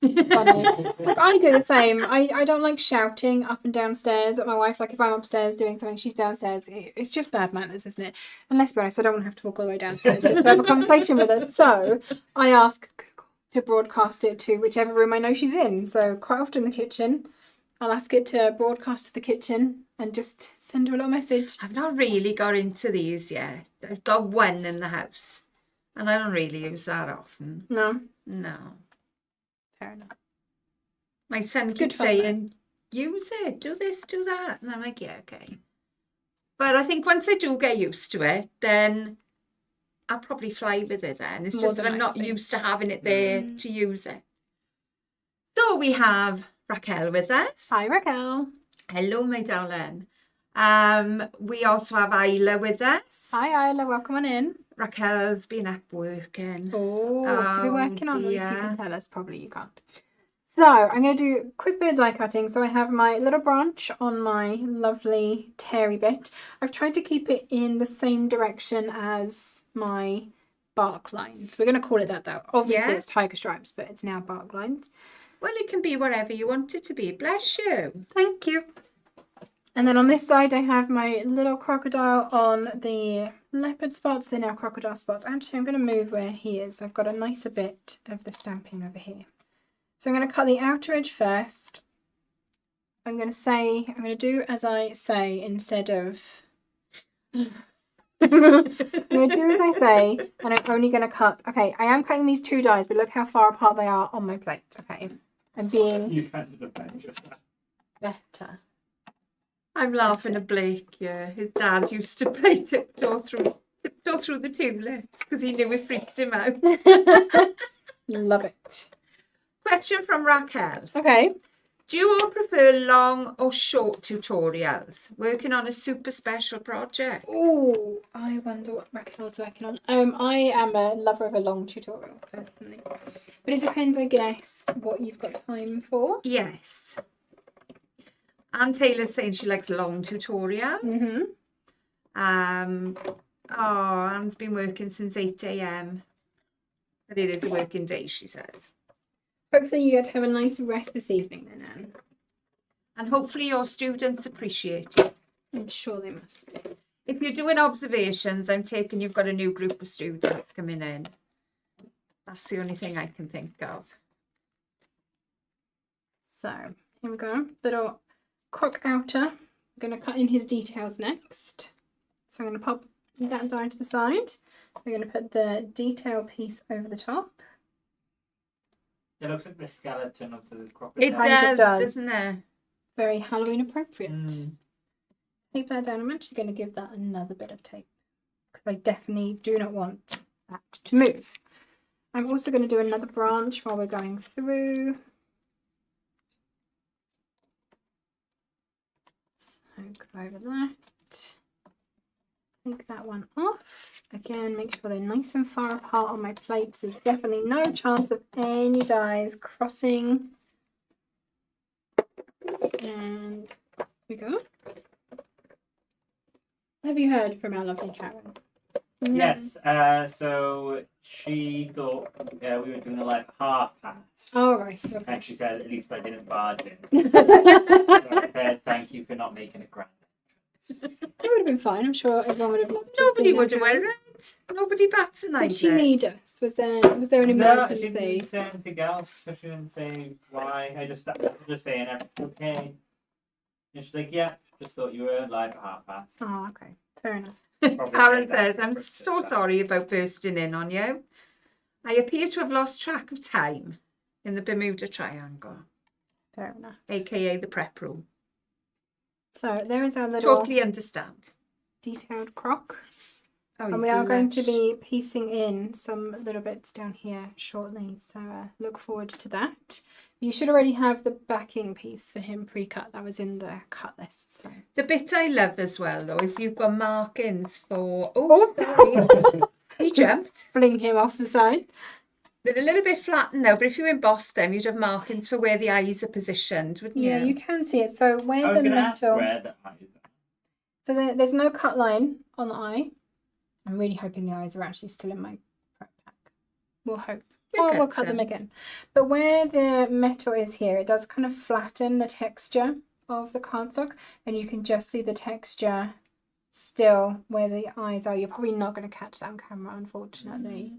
Funny. Like, I do the same. I don't like shouting up and downstairs at my wife. Like if I'm upstairs doing something, she's downstairs. It's just bad manners, isn't it? And let's be honest, I don't want to have to walk all the way downstairs to have a conversation with her. So I ask Google to broadcast it to whichever room I know she's in. So quite often the kitchen, I'll ask it to broadcast to the kitchen and just send her a little message. I've not really got into these yet. I've got one in the house and I don't really use that often. No, No. fair enough. My son good keeps fun, saying, use it, do this, do that. And I'm like, yeah, okay. But I think once I do get used to it, then I'll probably fly with it then. It's More just that than I'm not likely. used to having it there to use it. So we have Raquel with us. Hi, Raquel. Hello, my darling. We also have Isla with us. Hi, Isla. Welcome on in. Raquel's been up working. Oh, what are we Oh, working on? If you dear. can tell us, probably you can't. So I'm going to do a quick bit of die cutting. So I have my little branch on my lovely terry bit. I've tried to keep it in the same direction as my bark lines. We're going to call it that though. Obviously Yeah. it's tiger stripes, but it's now bark lines. Well, it can be whatever you want it to be. Bless you. Thank you. And then on this side, I have my little crocodile on the leopard spots. They're now crocodile spots. Actually, I'm going to move where he is. I've got a nicer bit of the stamping over here. So I'm going to cut the outer edge first. I'm going to do as I say instead of... I'm going to do as I say, and I'm only going to cut... Okay, I am cutting these two dies, but look how far apart they are on my plate. Okay, I'm being You kind of defend yourself. better. I'm laughing at Blake, yeah. His dad used to play tiptoe through the tulips because he knew it freaked him out. Love it. Question from Raquel. Okay. Do you all prefer long or short tutorials? Working on a super special project? Oh, I wonder what Raquel's working on. I am a lover of a long tutorial personally, but it depends, I guess, what you've got time for. Yes. Anne Taylor's saying she likes long tutorials. Mm-hmm. Anne's been working since 8 a.m. But it is a working day, she says. Hopefully you get to have a nice rest this evening then, Anne. And hopefully your students appreciate it. I'm sure they must. If you're doing observations, I'm taking you've got a new group of students coming in. That's the only thing I can think of. So, here we go. Little croc outer. I'm going to cut in his details next. So I'm going to pop that die to the side. We're going to put the detail piece over the top. It looks like the skeleton of the crocodile. It kind of does. doesn't it? Very Halloween appropriate. Mm. Tape that down. I'm actually going to give that another bit of tape because I definitely do not want that to move. I'm also going to do another branch while we're going through. So go over that. Take that one off. Again, make sure they're nice and far apart on my plate so there's definitely no chance of any dies crossing. And off we go. Have you heard from our lovely Karen? Yes, so she thought we were doing a like half pass. Oh, right. Okay. And she said, at least I didn't barge in. So I said, thank you for not making it grand. It would have been fine. I'm sure everyone would have loved to. Nobody would have worried. Nobody bats an eye. Did she need us? Was there an No, she emergency? didn't say anything else. So she didn't say why. I was just saying, okay. And she's like, yeah, just thought you were live at half past. Oh, okay. Fair enough. Probably Karen say that says, for I'm British so stuff. sorry about bursting in on you. I appear to have lost track of time in the Bermuda Triangle, Fair enough. aka the prep room. So there is our little Totally understand. detailed croc. And we are going to be piecing in some little bits down here shortly, so look forward to that. You should already have the backing piece for him pre-cut. That was in the cut list. So. The bit I love as well, though, is you've got markings for... Oh, sorry. He jumped. Fling him off the side. They're a little bit flattened now, but if you emboss them, you'd have markings for where the eyes are positioned, wouldn't you? Yeah, you can see it. So where I was the going to ask metal... where the eyes are. So there's no cut line on the eye. I'm really hoping the eyes are actually still in my prep pack. We'll hope. Or we'll cut them again. But where the metal is here, it does kind of flatten the texture of the cardstock, and you can just see the texture still where the eyes are. You're probably not going to catch that on camera, unfortunately.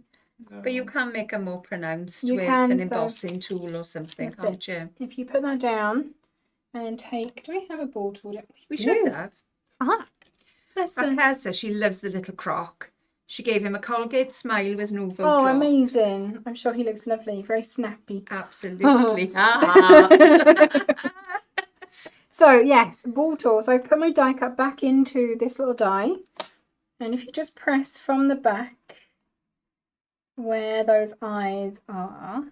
No. But you can make them more pronounced with can, an embossing tool or something, That's can't you? If you put that down and take... Do we have a ball tool? We should have. Ah. Raquel says she loves the little croc. She gave him a Colgate Smile with Nouveau Oh, drops. amazing. I'm sure he looks lovely. Very snappy. Absolutely. So, yes, ball tool. So I've put my die cut back into this little die. And if you just press from the back where those eyes are,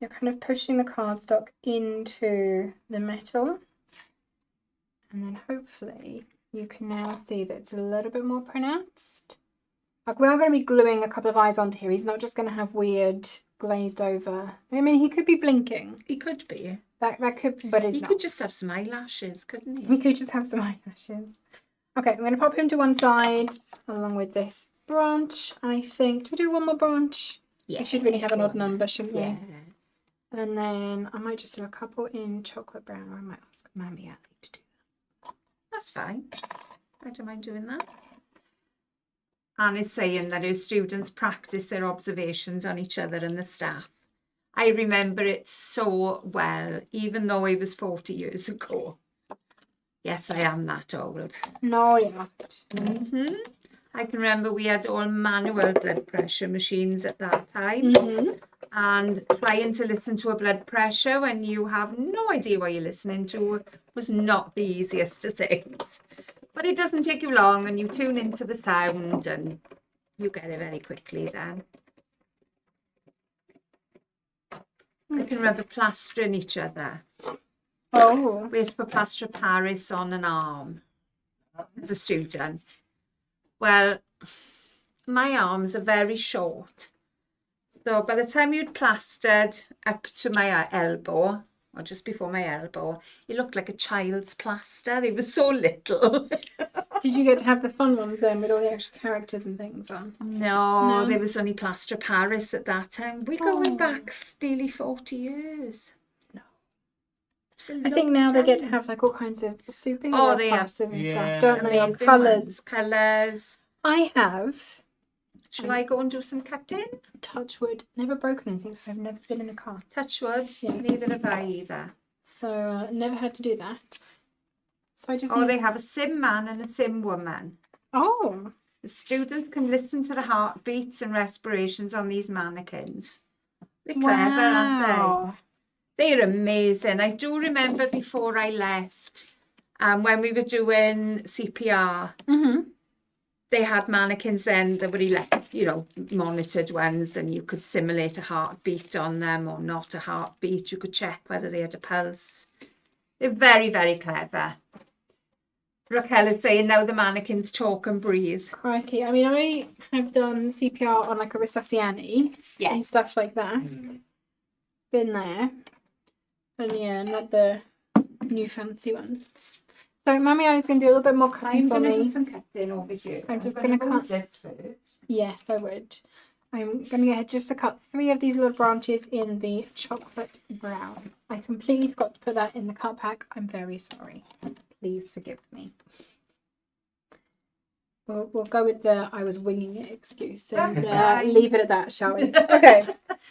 you're kind of pushing the cardstock into the metal. And then hopefully you can now see that it's a little bit more pronounced. Like, we are going to be gluing a couple of eyes onto here. He's not just going to have weird glazed over. I mean, he could be blinking. He could be. That could, but it's He not. could just have some eyelashes, couldn't he? He could just have some eyelashes. Okay, I'm going to pop him to one side along with this branch. And I think, do we do one more branch? Yeah. We should really have an odd number, shouldn't we? Yeah. And then I might just do a couple in chocolate brown, or I might ask Mammy Ali to do that. That's fine. I don't mind doing that. Anne is saying that her students practice their observations on each other and the staff. I remember it so well, even though it was 40 years ago. Yes, I am that old. No, you're not. I can remember we had all manual blood pressure machines at that time. And trying to listen to a blood pressure when you have no idea what you're listening to was not the easiest of things. But it doesn't take you long, and you tune into the sound and you get it very quickly then. I can remember plastering each other. Oh. We used to put plaster of Paris on an arm as a student. Well, my arms are very short. So by the time you'd plastered up to my elbow, or just before my elbow, it looked like a child's plaster. It was so little. Did you get to have the fun ones then with all the extra characters and things on? No, there was only plaster of Paris at that time. We're going back nearly 40 years. No. I think now they get to have like all kinds of superhero plasters and Yeah. stuff, don't they? Or colours. Colours. I have, Shall I go and do some cutting? touch wood, never broken anything, so I've never been in a car. Touch wood. Yeah. Neither have I either. So never had to do that. So I just Oh, they have a sim man and a sim woman. Oh. The students can listen to the heartbeats and respirations on these mannequins. They're clever, aren't they? They're amazing. I do remember before I left, when we were doing CPR, they had mannequins then that were, monitored ones, and you could simulate a heartbeat on them or not a heartbeat. You could check whether they had a pulse. They're very, very clever. Raquel is saying now the mannequins talk and breathe. Crikey. I mean, I have done CPR on like a Resusciani and stuff like that. Been there. And yeah, not the new fancy ones. So Mammy Ali's going to do a little bit more cutting for me. I'm going to do some cutting over here. I'm just going to cut this first. Yes, I would. I'm going to go ahead just to cut 3 of these little branches in the chocolate brown. I completely forgot to put that in the cut pack. I'm very sorry. Please forgive me. We'll go with the I was winging it excuse and leave it at that, shall we? Okay.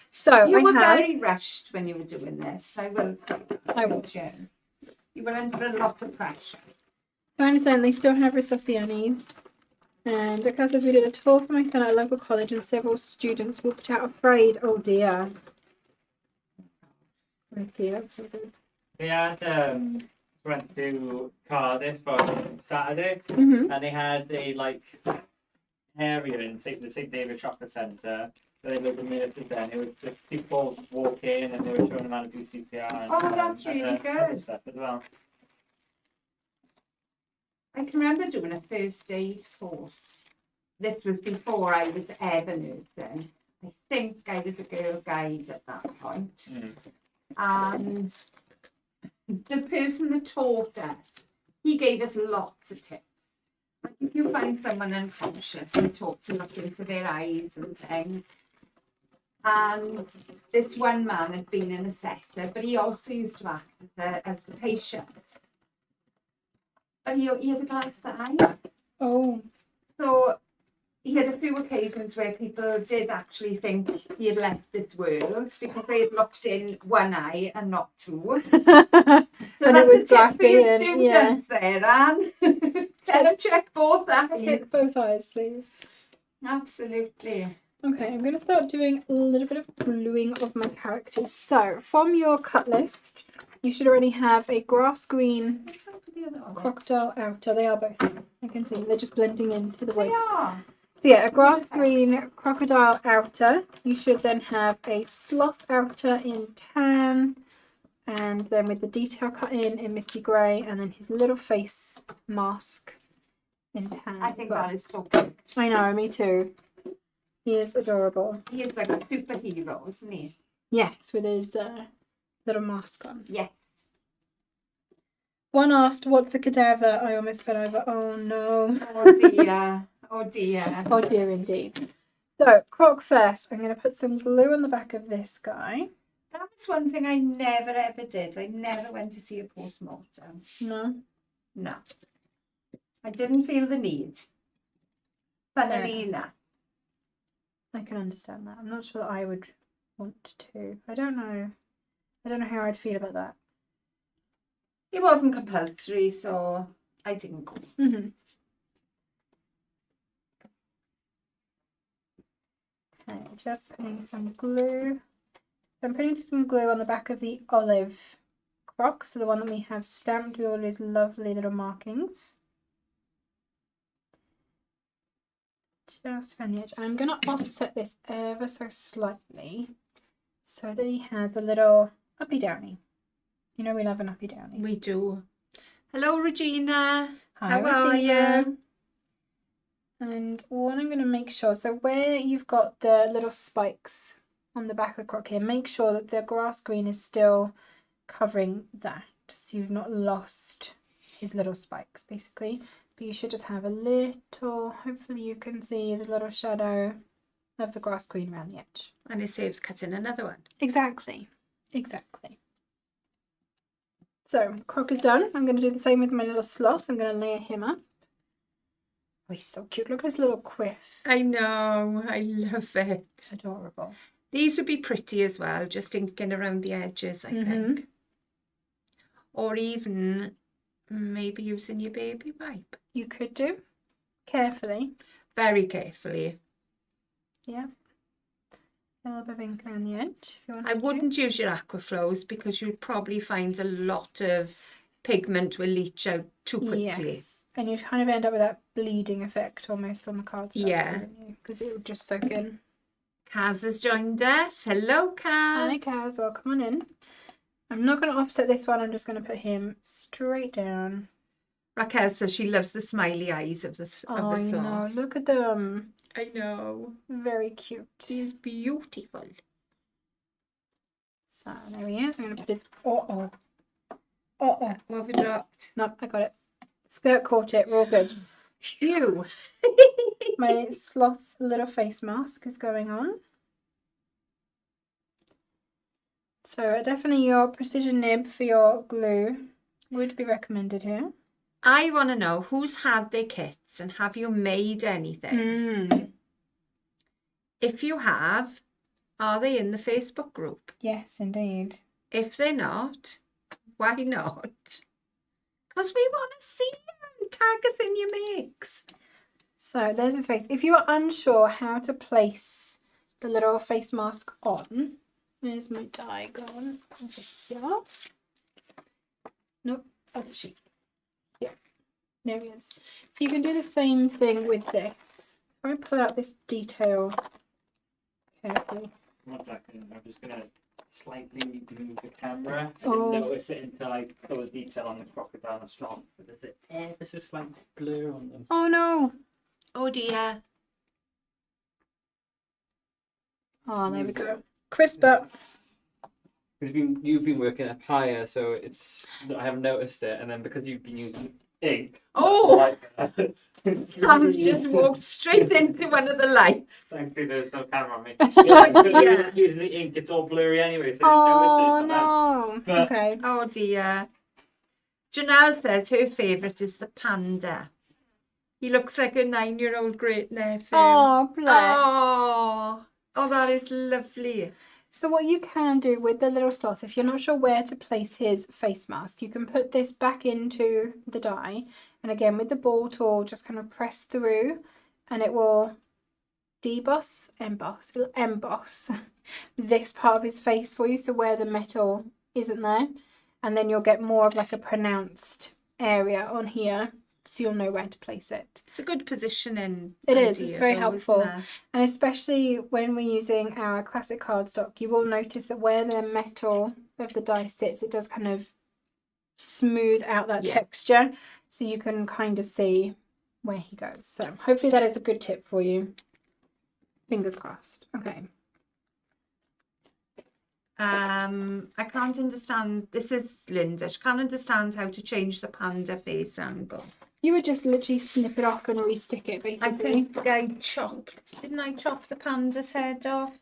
So you were very rushed when you were doing this. I will say that. I was. You were under a lot of pressure. So I understand they still have Resuscianis. And because as we did a tour for my son at a local college and several students walked out afraid. Oh dear. Okay, that's so good. They had went to Cardiff on Saturday, Mm-hmm. and they had a area in the St. David Shopping Centre. So they were immersed then. It was just people walk in and they were showing them how to do CPR and That's really other good. stuff as well. I can remember doing a first aid course. This was before I was ever nursing. I think I was a girl guide at that point. And the person that taught us, he gave us lots of tips. Like if you find someone unconscious, he taught to look into their eyes and things. And this one man had been an assessor, but he also used to act as the patient. But he had a glass eye. Oh. So he had a few occasions where people did actually think he had left this world because they had looked in one eye and not two. So And that's it was a tip for your glassy in, yeah. students there, Anne. Tell them check both eyes. Check both eyes, please. Absolutely. Okay, I'm going to start doing a little bit of gluing of my characters. So, from your cut list, you should already have a grass green crocodile outer. They are both. I can see they're just blending into the wood. They are. So yeah, a grass green crocodile outer. You should then have a sloth outer in tan, and then with the detail cut in misty grey, and then his little face mask in tan. I think as well. that is so cute. I know, me too. He is adorable. He is like a superhero, isn't he? Yes, with his little mask on. Yes. One asked, "What's a cadaver?" I almost fell over. Oh no. Oh dear. Oh dear. Oh dear, indeed. So, croc first. I'm going to put some glue on the back of this guy. That was one thing I never ever did. I never went to see a post-mortem. No. No. I didn't feel the need. Funnily enough. I can understand that. I'm not sure that I would want to. I don't know. I don't know how I'd feel about that. It wasn't compulsory, so I didn't go. Mm-hmm. Okay, just putting some glue. So I'm putting some glue on the back of the olive croc, so the one that we have stamped with all these lovely little markings. Just around the edge. And I'm going to offset this ever so slightly so that he has a little uppy downy. You know we love an uppy downy. We do. Hello, Regina. Hi, How are you? And what I'm going to make sure, so where you've got the little spikes on the back of the croc here, make sure that the grass green is still covering that, so you've not lost his little spikes basically. But you should just have a little, hopefully you can see the little shadow of the grass green around the edge. And it saves cutting another one. Exactly, exactly. So, croc is done. I'm going to do the same with my little sloth. I'm going to layer him up. Oh, he's so cute. Look at his little quiff. I know. I love it. Adorable. These would be pretty as well, just inking around the edges, I think. Or even maybe using your baby wipe. You could do. Carefully. Very carefully. Yeah. A little bit of ink around the edge. If you want I wouldn't use your aqua flows because you'd probably find a lot of pigment will leach out too quickly. Yes. And you'd kind of end up with that bleeding effect almost on the cardstock. Yeah. Because it would just soak in. Kaz has joined us. Hello, Kaz. Hi, Kaz. Welcome on in. I'm not going to offset this one. I'm just going to put him straight down. Raquel says she loves the smiley eyes of the sloth. I know. Look at them. I know. Very cute. He's beautiful. So there he is. I'm going to put his... Uh-oh. What have we dropped? No, I got it. Skirt caught it. We're all good. Phew. My sloth's little face mask is going on. So definitely your precision nib for your glue would be recommended here. I want to know who's had their kits and have you made anything? If you have, are they in the Facebook group? Yes, indeed. If they're not, why not? Because we want to see them. Tag us in your mix. So there's his face. If you are unsure how to place the little face mask on, where's my die gone? Yeah. Nope, other sheet. Yeah, there he is. So you can do the same thing with this. I pull out this detail carefully. 1 second. I'm just gonna slightly move the camera. I Oh. didn't notice it until I saw the detail on the crocodile and sloth. But there's an ever so slight blur on them. Oh no! Oh dear. Oh, there we go. Crisper. Because you've been working up higher, so I haven't noticed it, and then because you've been using ink. Oh! Cam's Cam's just walked straight into one of the lights. Thankfully, there's no camera on me. Yeah. Using the ink, it's all blurry anyway, so Oh I didn't notice it. no! Okay. Oh dear. Janelle says her favourite is the panda. He looks like a 9-year-old great nephew. Oh bless. Oh, that is lovely. So what you can do with the little sloth, if you're not sure where to place his face mask, you can put this back into the die, and again with the ball tool just kind of press through, and it will emboss this part of his face for you, so where the metal isn't there, and then you'll get more of like a pronounced area on here, so you'll know where to place it. It's a good positioning. It is, idea it's very though, helpful. isn't it? And especially when we're using our classic cardstock, you will notice that where the metal of the die sits, it does kind of smooth out that Yeah. texture, so you can kind of see where he goes. So hopefully that is a good tip for you. Fingers crossed. Okay. I can't understand. This is Linda. She can't understand how to change the panda face angle. You would just literally snip it off and restick it, I basically. think I didn't I chop the panda's head off?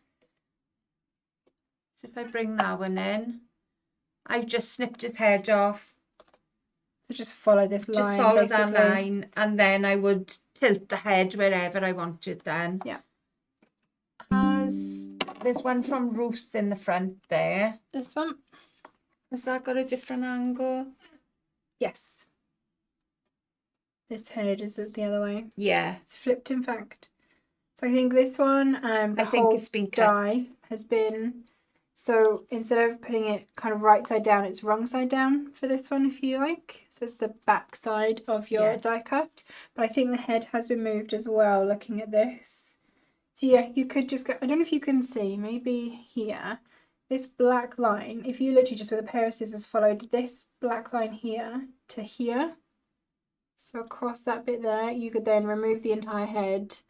So if I bring that one in, I've just snipped his head off. So just follow this Just line, follow basically. that line, and then I would tilt the head wherever I wanted then. Yeah. There's one from Ruth in the front there. This one? Has that got a different angle? Yes. This head is the other way. Yeah. It's flipped, in fact. So I think this one, the I think whole it's been cut. die has been, so instead of putting it kind of right side down, it's wrong side down for this one, if you like. So it's the back side of your Yeah. die cut. But I think the head has been moved as well, looking at this. So yeah, you could just go, I don't know if you can see, maybe here, this black line, if you literally just with a pair of scissors followed this black line here to here, so across that bit there, you could then remove the entire head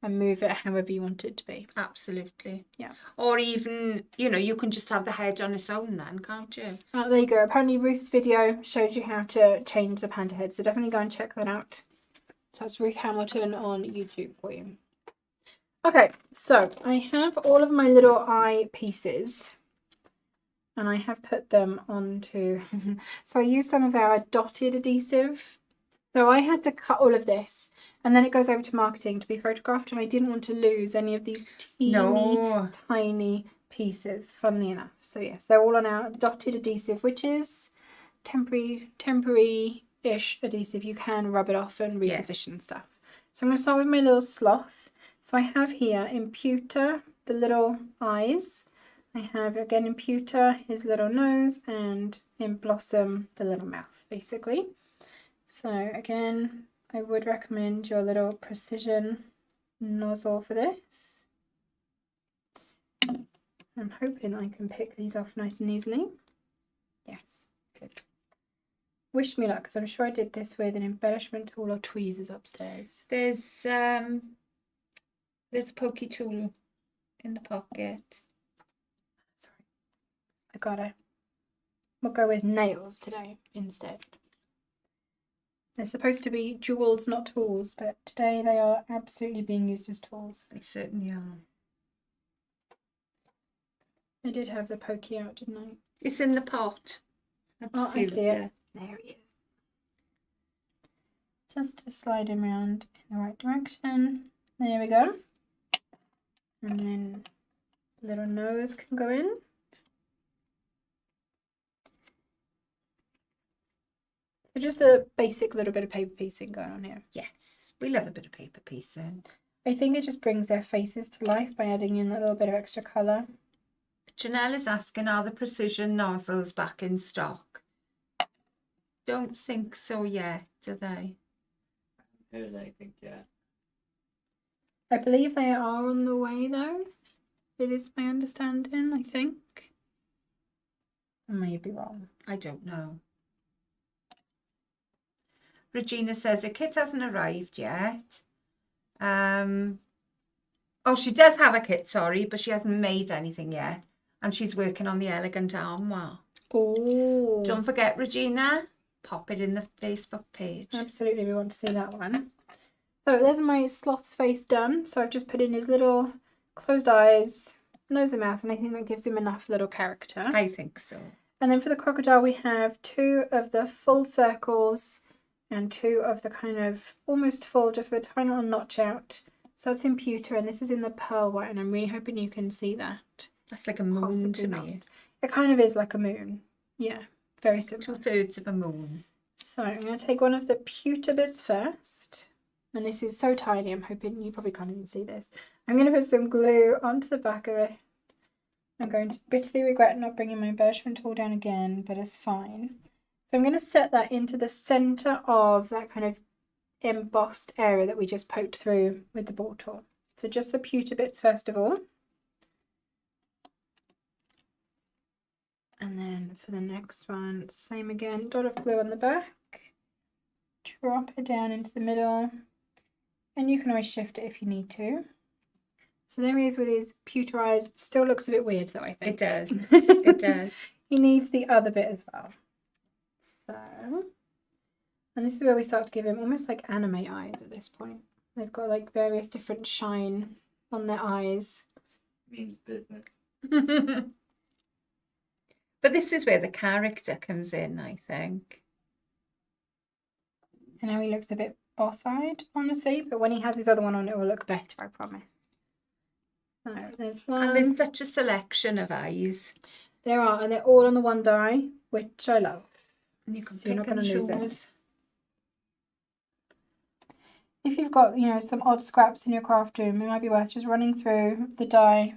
and move it however you want it to be. Absolutely. Yeah. Or even, you can just have the head on its own then, can't you? Oh, there you go. Apparently Ruth's video shows you how to change the panda head, so definitely go and check that out. So that's Ruth Hamilton on YouTube for you. Okay, so I have all of my little eye pieces, and I have put them onto, so I used some of our dotted adhesive. So I had to cut all of this, and then it goes over to marketing to be photographed, and I didn't want to lose any of these teeny, tiny pieces, funnily enough. So yes, they're all on our dotted adhesive, which is temporary-ish adhesive. You can rub it off and reposition stuff. So I'm going to start with my little sloth. So I have here in pewter the little eyes. I have again in pewter his little nose, and in blossom the little mouth, basically. So again, I would recommend your little precision nozzle for this. I'm hoping I can pick these off nice and easily. Yes, good. Wish me luck, because I'm sure I did this with an embellishment tool or tweezers upstairs. There's a pokey tool in the pocket. Sorry, I got it. We'll go with nails today instead. They're supposed to be jewels, not tools, but today they are absolutely being used as tools. They certainly are. I did have the pokey out, didn't I? It's in the pot. Oh, I see it. There he is. Just to slide him around in the right direction. There we go. And then the little nose can go in. So just a basic little bit of paper piecing going on here. Yes, we love a bit of paper piecing. I think it just brings their faces to life by adding in a little bit of extra colour. Janelle is asking, are the precision nozzles back in stock? Don't think so yet, do they? Heard anything yet? I believe they are on the way though. It is my understanding, I think. I may be wrong. I don't know. Regina says her kit hasn't arrived yet. Oh, she does have a kit, sorry, but she hasn't made anything yet. And she's working on the elegant armoire. Oh. Don't forget, Regina, pop it in the Facebook page. Absolutely, we want to see that one. So there's my sloth's face done. So I've just put in his little closed eyes, nose and mouth, and I think that gives him enough little character. I think so. And then for the crocodile, we have 2 of the full circles and 2 of the kind of almost full, just with a tiny little notch out. So that's in pewter, and this is in the pearl white, and I'm really hoping you can see that. That's like a moon Possibly to not. me. It kind of is like a moon. Yeah, very similar. 2/3 of a moon. So I'm going to take one of the pewter bits first. And this is so tiny, I'm hoping you probably can't even see this. I'm going to put some glue onto the back of it. I'm going to bitterly regret not bringing my embellishment tool down again, but it's fine. So I'm going to set that into the centre of that kind of embossed area that we just poked through with the ball tool. So just the pewter bits first of all. And then for the next one, same again, dot of glue on the back. Drop it down into the middle. And you can always shift it if you need to. So there he is with his pewter eyes. Still looks a bit weird though, I think. It does. It does. He needs the other bit as well. So, and this is where we start to give him almost like anime eyes at this point. They've got like various different shine on their eyes. Means business. But this is where the character comes in, I think. And now he looks a bit boss-eyed, honestly, but when he has his other one on, it will look better, I promise. So there's one. And there's such a selection of eyes. There are, and they're all on the one die, which I love. And you can So you're not pick and going to lose choose. it. If you've got, you know, some odd scraps in your craft room, it might be worth just running through the die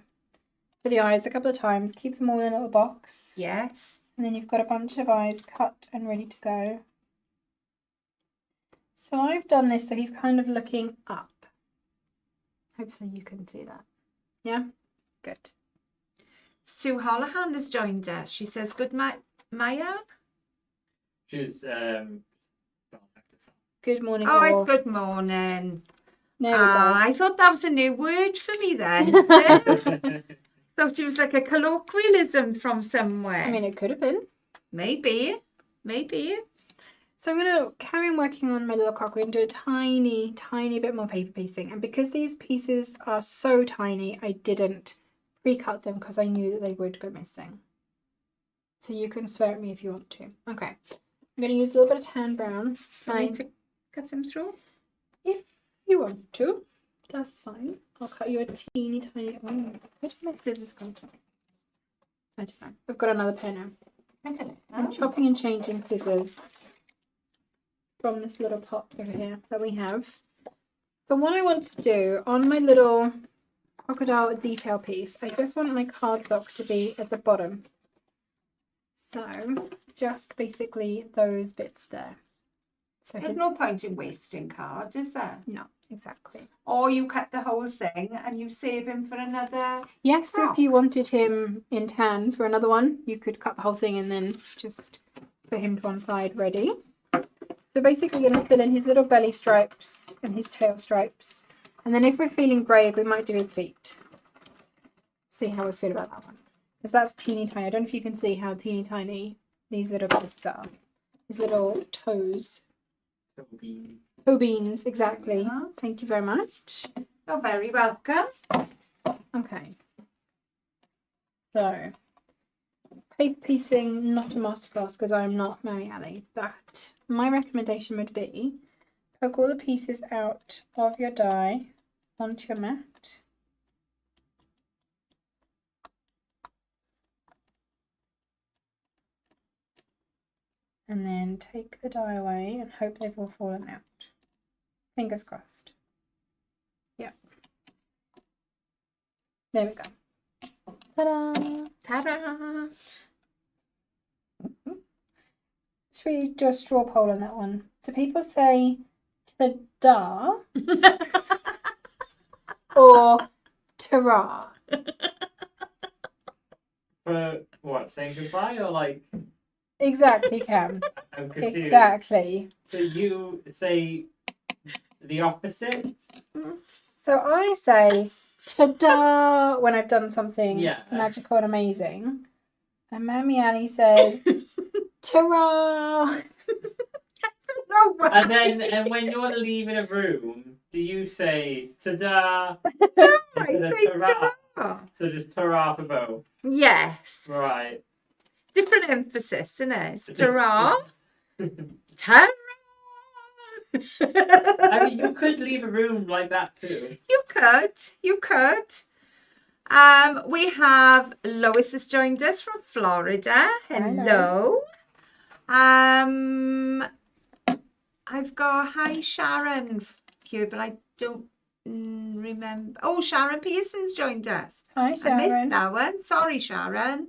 for the eyes a couple of times. Keep them all in a little box. Yes. And then you've got a bunch of eyes cut and ready to go. So I've done this so he's kind of looking up. Hopefully you can see that. Yeah? Good. Sue Holohan has joined us. She says, good Maya. She's Good morning, Oh, all. it's good morning. There we go. I thought that was a new word for me then. Thought it was like a colloquialism from somewhere. I mean, it could have been. Maybe. So I'm going to carry on working on my little cock. We're going to do a tiny, tiny bit more paper piecing. And because these pieces are so tiny, I didn't pre-cut them because I knew that they would go missing. So you can swear at me if you want to. Okay. I'm going to use a little bit of tan brown. For me to cut them through? If you want to, that's fine. I'll cut you a teeny tiny one. Where did my scissors come from? I don't know. I've got another pair now. I don't know. I'm chopping and changing scissors from this little pot over here that we have. So what I want to do on my little crocodile detail piece, I just want my cardstock to be at the bottom. So just basically those bits there. So There's no point in wasting card, is there? no, exactly. Or you cut the whole thing and you save him for another. Yes, so if you wanted him in tan for another one, you could cut the whole thing and then just put him to one side ready. So basically you're going to fill in his little belly stripes and his tail stripes. And then if we're feeling brave, we might do his feet. See how we feel about that one. Because that's teeny tiny. I don't know if you can see how teeny tiny these little bits are. His little toes. Toe beans, exactly. Yeah. Thank you very much. You're very welcome. Okay. So, paper piecing, not a master class because I'm not Mary Ali, but my recommendation would be poke all the pieces out of your die onto your mat. And then take the die away and hope they've all fallen out. Fingers crossed. Yep. There we go. Ta-da! Ta-da! Should we do a straw poll on that one? Do people say ta-da or ta-ra? For what? Saying goodbye or like? Exactly, Cam. I'm confused. Exactly. So you say the opposite? So I say ta-da when I've done something Yeah. magical and amazing. And Mammy Annie said ta-ra. And when you're leaving a room, do you say ta-da? I Instead of say ta-ra? ta-ra. So just ta-ra for both. Yes. Right. Different emphasis, isn't it? It's ta-ra. Ta-ra. I mean, you could leave a room like that too. You could. We have Lois has joined us from Florida. Hello. I've got hi Sharon here, but I don't remember. Oh, Sharon Pearson's joined us. Hi, I missed Sharon. that one. Sorry, Sharon.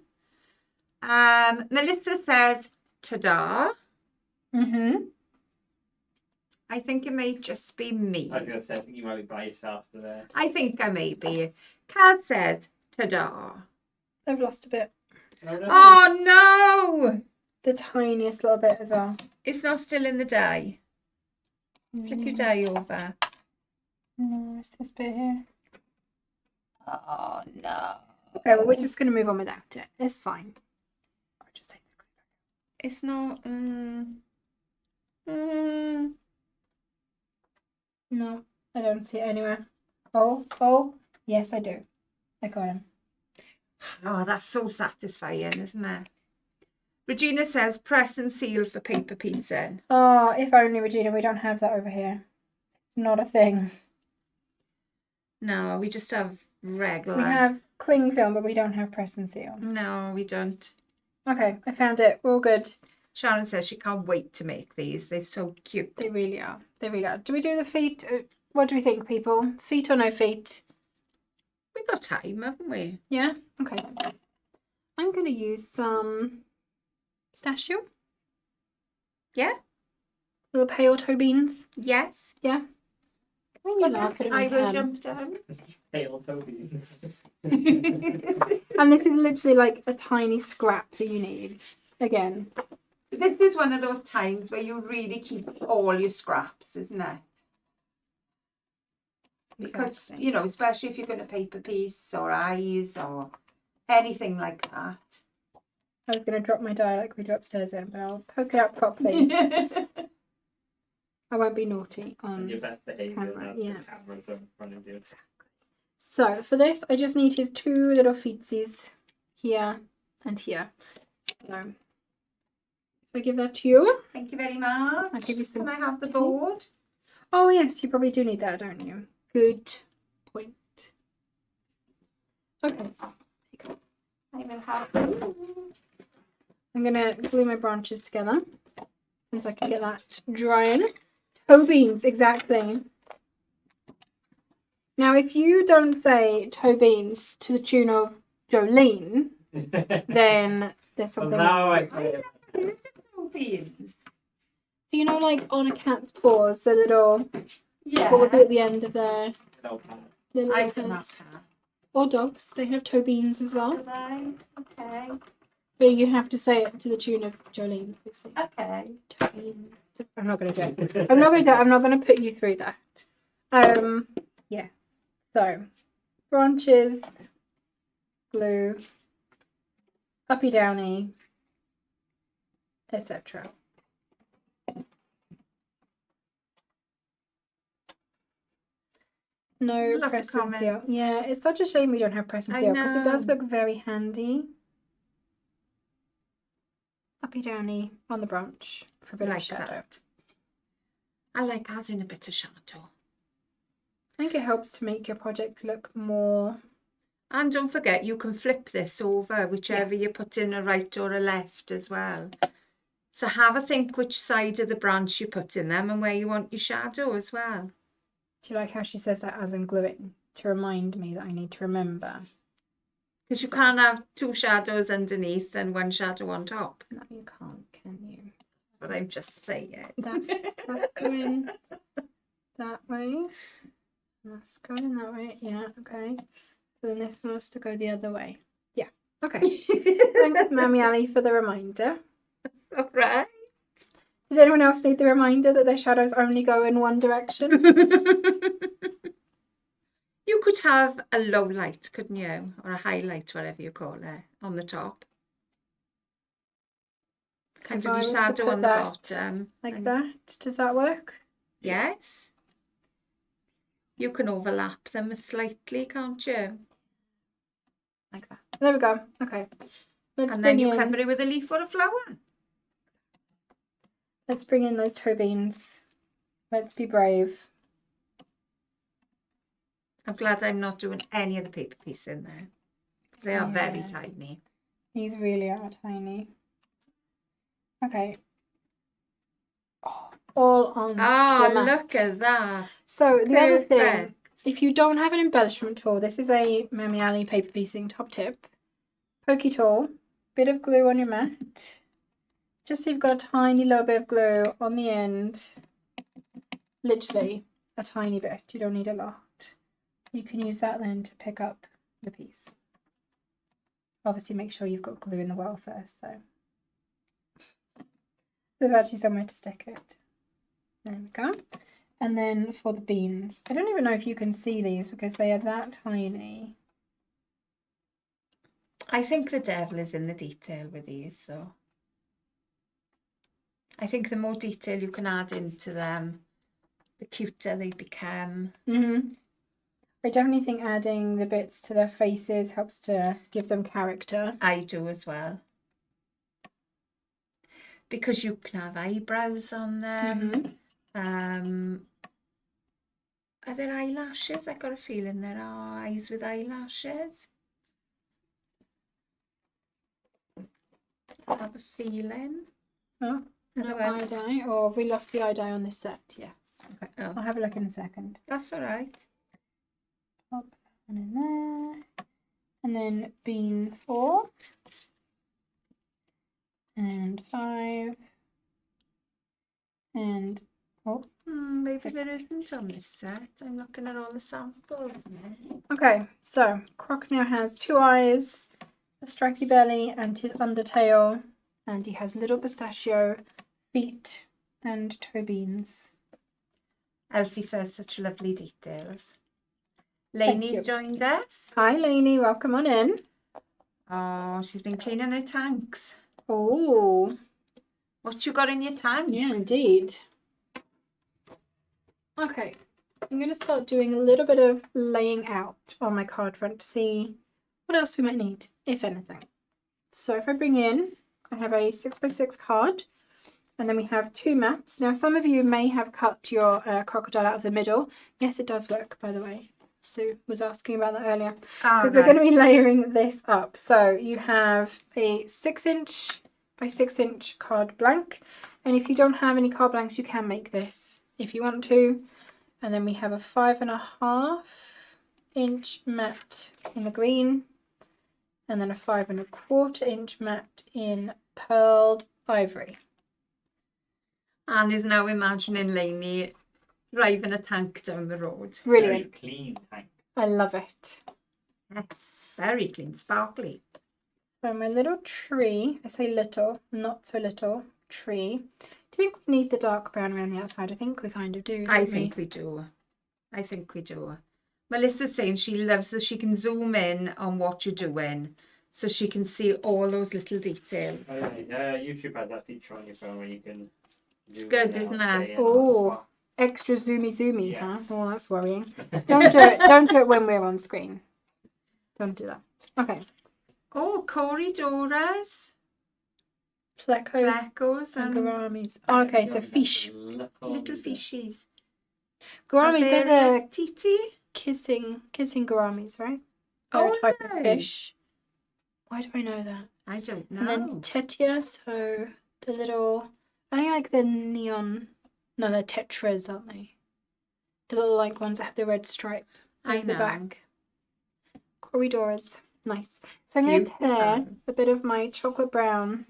Melissa said ta-da. Mm-hmm. I think it may just be me. I was going to say, I think you might be by yourself today. I think I may be. Kat says ta-da. I've lost a bit. Oh no! The tiniest little bit as well. It's not still in the day. Flip your day over. No, it's this bit here. Oh no. Okay, well, we're just going to move on without it. It's fine. I'll just take the clip. It's not. No, I don't see it anywhere. Oh, yes, I do. I got him. Oh, that's so satisfying, isn't it? Regina says press and seal for paper piecing. Oh, if only, Regina, we don't have that over here. It's not a thing. No, we just have regular. We have cling film, but we don't have press and seal. No, we don't. Okay, I found it. We're all good. Sharon says she can't wait to make these. They're so cute. They really are. They really are. Do we do the feet? What do we think, people? Feet or no feet? We've got time, haven't we? Yeah? Okay. I'm going to use some pistachio. Yeah? Little pale toe beans. Yes. Yeah? When you laugh at I me, will Pam. jump down. Pale toe beans. And this is literally like a tiny scrap that you need. Again. This is one of those times where you really keep all your scraps, isn't it? Because, Exactly. you know, especially if you're going to paper piece or eyes or anything like that. I was going to drop my die like we do upstairs in, but I'll poke it out properly. I won't be naughty And on your best behaviour, camera. not Yeah. the cameras in front of you. Exactly. So for this, I just need his two little feetsies here and here. So if I give that to you, Thank you very much. I'll give you some. Can I have the board? Oh yes, you probably do need that, don't you? Good point. Okay. I will have. I'm gonna glue my branches together since I can get that drying. Toe beans, exactly. Now, if you don't say toe beans to the tune of Jolene, then there's something now wrong. Beans. So you know, like on a cat's paws, the little Yeah. what would be at the end of their No, Pat. little I do not heads. have. Or dogs, they have toe beans as well. Do they? Okay. But you have to say it to the tune of Jolene, obviously. Okay. Toe beans. I'm not gonna do it. I'm not gonna put you through that. Yeah. So branches, glue, uppy downy, etc. No Lots of press and comments. seal. Yeah, it's such a shame we don't have press and I seal because it does know. look very handy. Uppy downy on the branch for a bit of Like shadow. that. I like adding a bit of shadow. I think it helps to make your project look more. And don't forget, you can flip this over, whichever Yes. you put in a right or a left as well. So have a think which side of the branch you put in them and where you want your shadow as well. Do you like how she says that as I'm gluing to remind me that I need to remember? Because you can't have two shadows underneath and one shadow on top. No, you can't, can you? But I'm just saying. That's going that way. That's going that way. Yeah, okay. So then this one has to go the other way. Yeah, okay. Thanks, Mammy Ali, for the reminder. All right. Did anyone else need the reminder that their shadows only go in one direction? You could have a low light, couldn't you? Or a highlight, whatever you call it, on the top. So Kind if I of was your to shadow put on the that bottom. like and- that, does that work? Yes. You can overlap them slightly, can't you? Like that. There we go. Okay. Let's And bring then you in. cover it with a leaf or a flower. Let's bring in those toe beans. Let's be brave. I'm glad I'm not doing any of the paper piece in there. Because they are very Yeah. tiny. These really are tiny. Okay. Oh, all on Oh, the mat. look at that. So the other thing, Perfect. if you don't have an embellishment tool, this is a Mammy Ali paper piecing top tip. Pokey tool, bit of glue on your mat. Just so you've got a tiny little bit of glue on the end. Literally a tiny bit. You don't need a lot. You can use that then to pick up the piece. Obviously make sure you've got glue in the well first though. There's actually somewhere to stick it. There we go. And then for the beans, I don't even know if you can see these because they are that tiny. I think the devil is in the detail with these, so. I think the more detail you can add into them, the cuter they become. I definitely think adding the bits to their faces helps to give them character. I do as well. Because you can have eyebrows on them. Are there eyelashes? I got a feeling there are eyes with eyelashes. I have a feeling. Oh, no Another one. eye dye. Or have we lost the eye dye on this set? Yes. Okay. Oh. I'll have a look in a second. That's all right. Pop one in there. And then bean 4. And 5. And oh, Maybe there isn't on this set. I'm looking at all the samples. okay. So Crocodile has 2 eyes, a stripy belly, and his undertail, and he has little pistachio feet and toe beans. Elfie says such lovely details. you. Lainey's joined us. Hi, Lainey. Welcome on in. Oh, she's been cleaning her tanks. Oh, What you got in your tank? yeah, indeed. Okay, I'm going to start doing a little bit of laying out on my card front to see what else we might need, if anything. So if I bring in, I have a 6x6 card, and then we have 2 maps. Now, some of you may have cut your crocodile out of the middle. Yes, it does work, by the way. Sue was asking about that earlier. Because we're going to be layering this up. So you have a 6" by 6" card blank. And if you don't have any card blanks, you can make this if you want to. And then we have a 5.5" mat in the green. And then a 5.25" mat in pearled ivory. Anne is now imagining Lainey driving a tank down the road. Brilliant. Very clean tank. I love it. Yes, very clean, sparkly. So my little tree, I say little, not so little, tree. Do you think we need the dark brown around the outside? I think we kind of do. I think we do. I think we do. Melissa's saying she loves that she can zoom in on what you're doing so she can see all those little details. YouTube has that feature on your phone where you can. It's good, isn't it? Oh, extra zoomy, Yes. huh? Oh, that's worrying. Don't do it. Don't do it when we're on screen. Don't do that. Okay. Oh, corridoras, Plecos flecos, and and gouramis. Oh, okay, so fish. little fishies. Gouramis, they're the titi. kissing gouramis, right? They're Oh, a type are of they? fish. Why do I know that? I don't know. And then tetia, so the little, I think like the neon, no, they're tetras, aren't they? The little like ones that have the red stripe I at the know. back. Corridoras, nice. So I'm going to tear Beautiful. a bit of my chocolate brown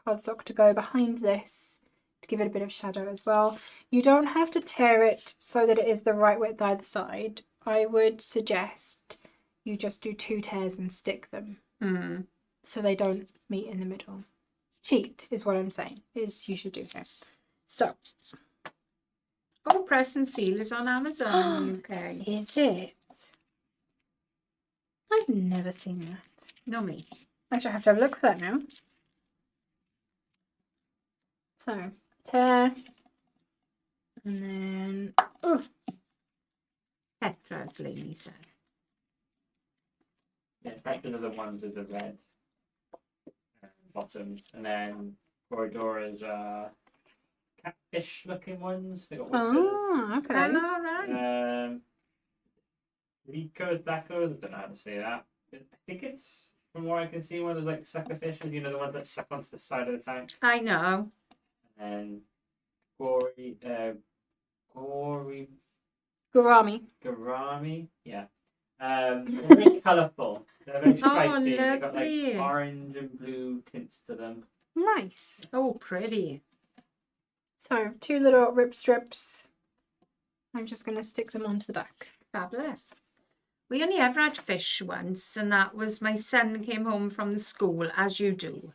cardstock to go behind this to give it a bit of shadow as well. You don't have to tear it so that it is the right width either side. I would suggest you just do 2 tears and stick them so they don't meet in the middle. Cheat is what I'm saying, is you should do here. So. Oh, Press and Seal is on Amazon UK. Is it? I've never seen that. No, me. Actually, I have to have a look for that now. So, tear. And then, oh, Petra, as Lainey said. Yeah, Petra's are the ones with the red bottoms, and then Corridora's catfish-looking ones. They got whiskers. oh, okay. All right. Rico's Blackos, I don't know how to say that. I think it's, from what I can see, one of those like sucker fishes, you know, the ones that suck onto the side of the tank. I know. And Gourami, yeah. They're very colourful. They're very stripy. They've got like lovely. orange and blue tints to them. Nice. Oh, pretty. So, 2 little rip strips. I'm just going to stick them onto the back. Fabulous. We only ever had fish once, and that was my son came home from the school, as you do.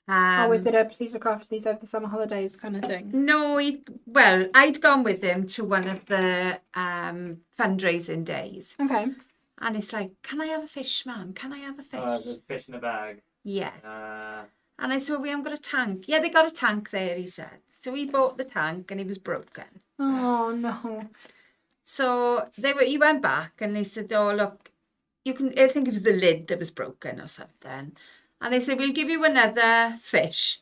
Oh, is it a please look after these over the summer holidays kind of thing? No, I'd gone with him to one of the fundraising days. Okay. And it's like, can I have a fish, Mum? Can I have a fish? There's fish in a bag. Yeah. And I said, well, we haven't got a tank. Yeah, they got a tank there, he said. So he bought the tank and he was broken. Oh, no. So he went back and they said, oh, look, I think it was the lid that was broken or something. And they said, we'll give you another fish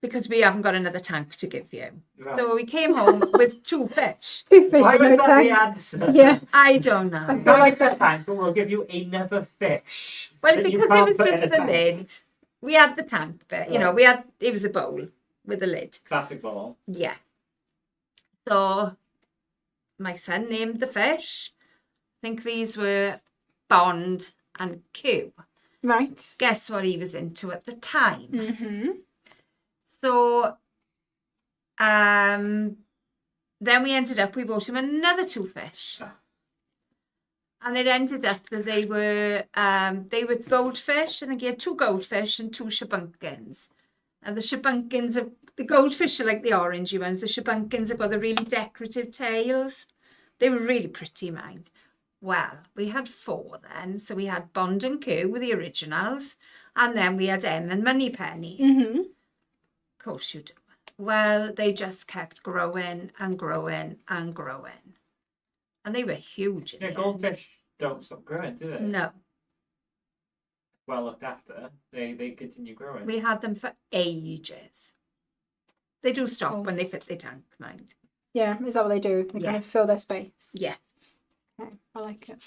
because we haven't got another tank to give you. Right. So we came home with 2 fish. 2 fish, Why no was that the tank. answer? Yeah. I don't know. I feel like that tank, but we'll give you another fish. Well, that you because it can't was put in just a the tank. lid. We had the tank bit, you know, it was a bowl with a lid. Classic bowl. Yeah. So my son named the fish. I think these were Bond and Q. Right. Guess what he was into at the time? Mm-hmm. So then we bought him another 2 fish. And it ended up that they were goldfish. I think he had 2 goldfish and 2 shabunkins. And the goldfish are like the orangey ones. The shabunkins have got the really decorative tails. They were really pretty, mind. Well, we had 4 then. So we had Bond and Q, the originals. And then we had M and Moneypenny. Mm-hmm. Of course you do. Well, they just kept growing and growing and growing. And they were huge. Yeah, goldfish don't stop growing, do they? No. Well looked after, they continue growing. We had them for ages. They do stop when they fit their tank, mind. Yeah, is that what they do? They kind of fill their space. Yeah. Okay, I like it.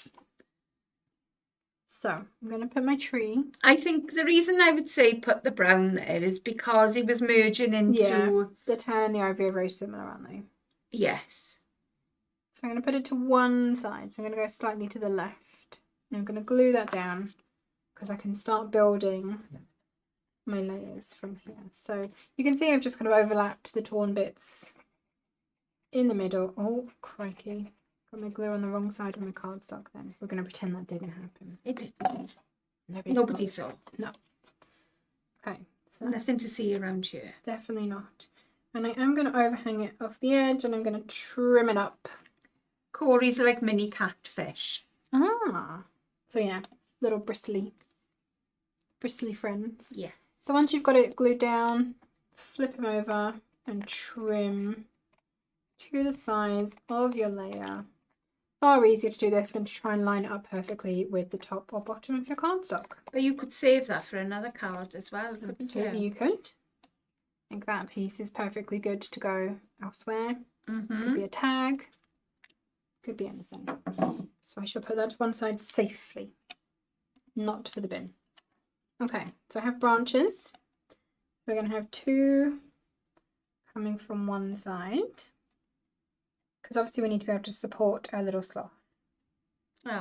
So, I'm going to put my tree. I think the reason I would say put the brown there is because it was merging into... Yeah, the tan and the ivory are very similar, aren't they? Yes. So I'm going to put it to one side. So I'm going to go slightly to the left. And I'm going to glue that down because I can start building my layers from here. So you can see I've just kind of overlapped the torn bits in the middle. Oh, crikey. Got my glue on the wrong side of my cardstock then. We're going to pretend that didn't happen. It didn't. Nobody saw. No. Okay. So Nothing to see around here. definitely not. And I am going to overhang it off the edge and I'm going to trim it up. Corys are like mini catfish. Ah. So yeah, little bristly friends. Yeah. So once you've got it glued down, flip them over and trim to the size of your layer. Far easier to do this than to try and line it up perfectly with the top or bottom of your cardstock. But you could save that for another card as well. couldn't Absolutely, you could. I think that piece is perfectly good to go elsewhere. Could be a tag. Could be anything. So I shall put that to one side safely. Not for the bin. Okay, so I have branches. We're going to have 2 coming from one side. Because obviously we need to be able to support our little sloth. Oh.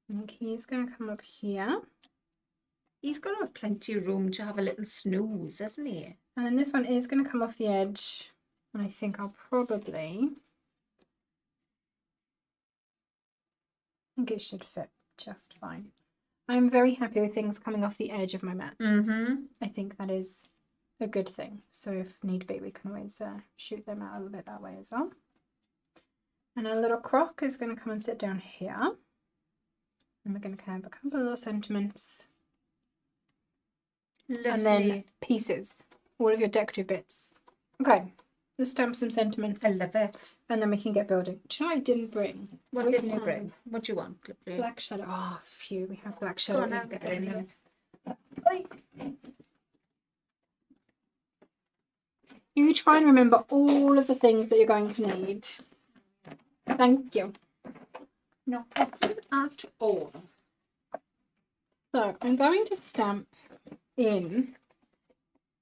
I think he's going to come up here. He's got to have plenty of room to have a little snooze, hasn't he? And then this one is going to come off the edge. And I think I'll probably... I think it should fit just fine. I'm very happy with things coming off the edge of my mats. I think that is a good thing. So if need be, we can always shoot them out a little bit that way as well. And our little croc is going to come and sit down here. And we're going to have a couple of little sentiments. Lovely. And then pieces. All of your decorative bits. Okay, let's stamp some sentiments. I love it. And then we can get building. Do you know what I didn't bring? What didn't you bring? What do you want? Lovely. Black shadow. Oh, phew, we have black Go shadow. on, I'll get in here. You try and remember all of the things that you're going to need. Thank you. No problem at all. So I'm going to stamp in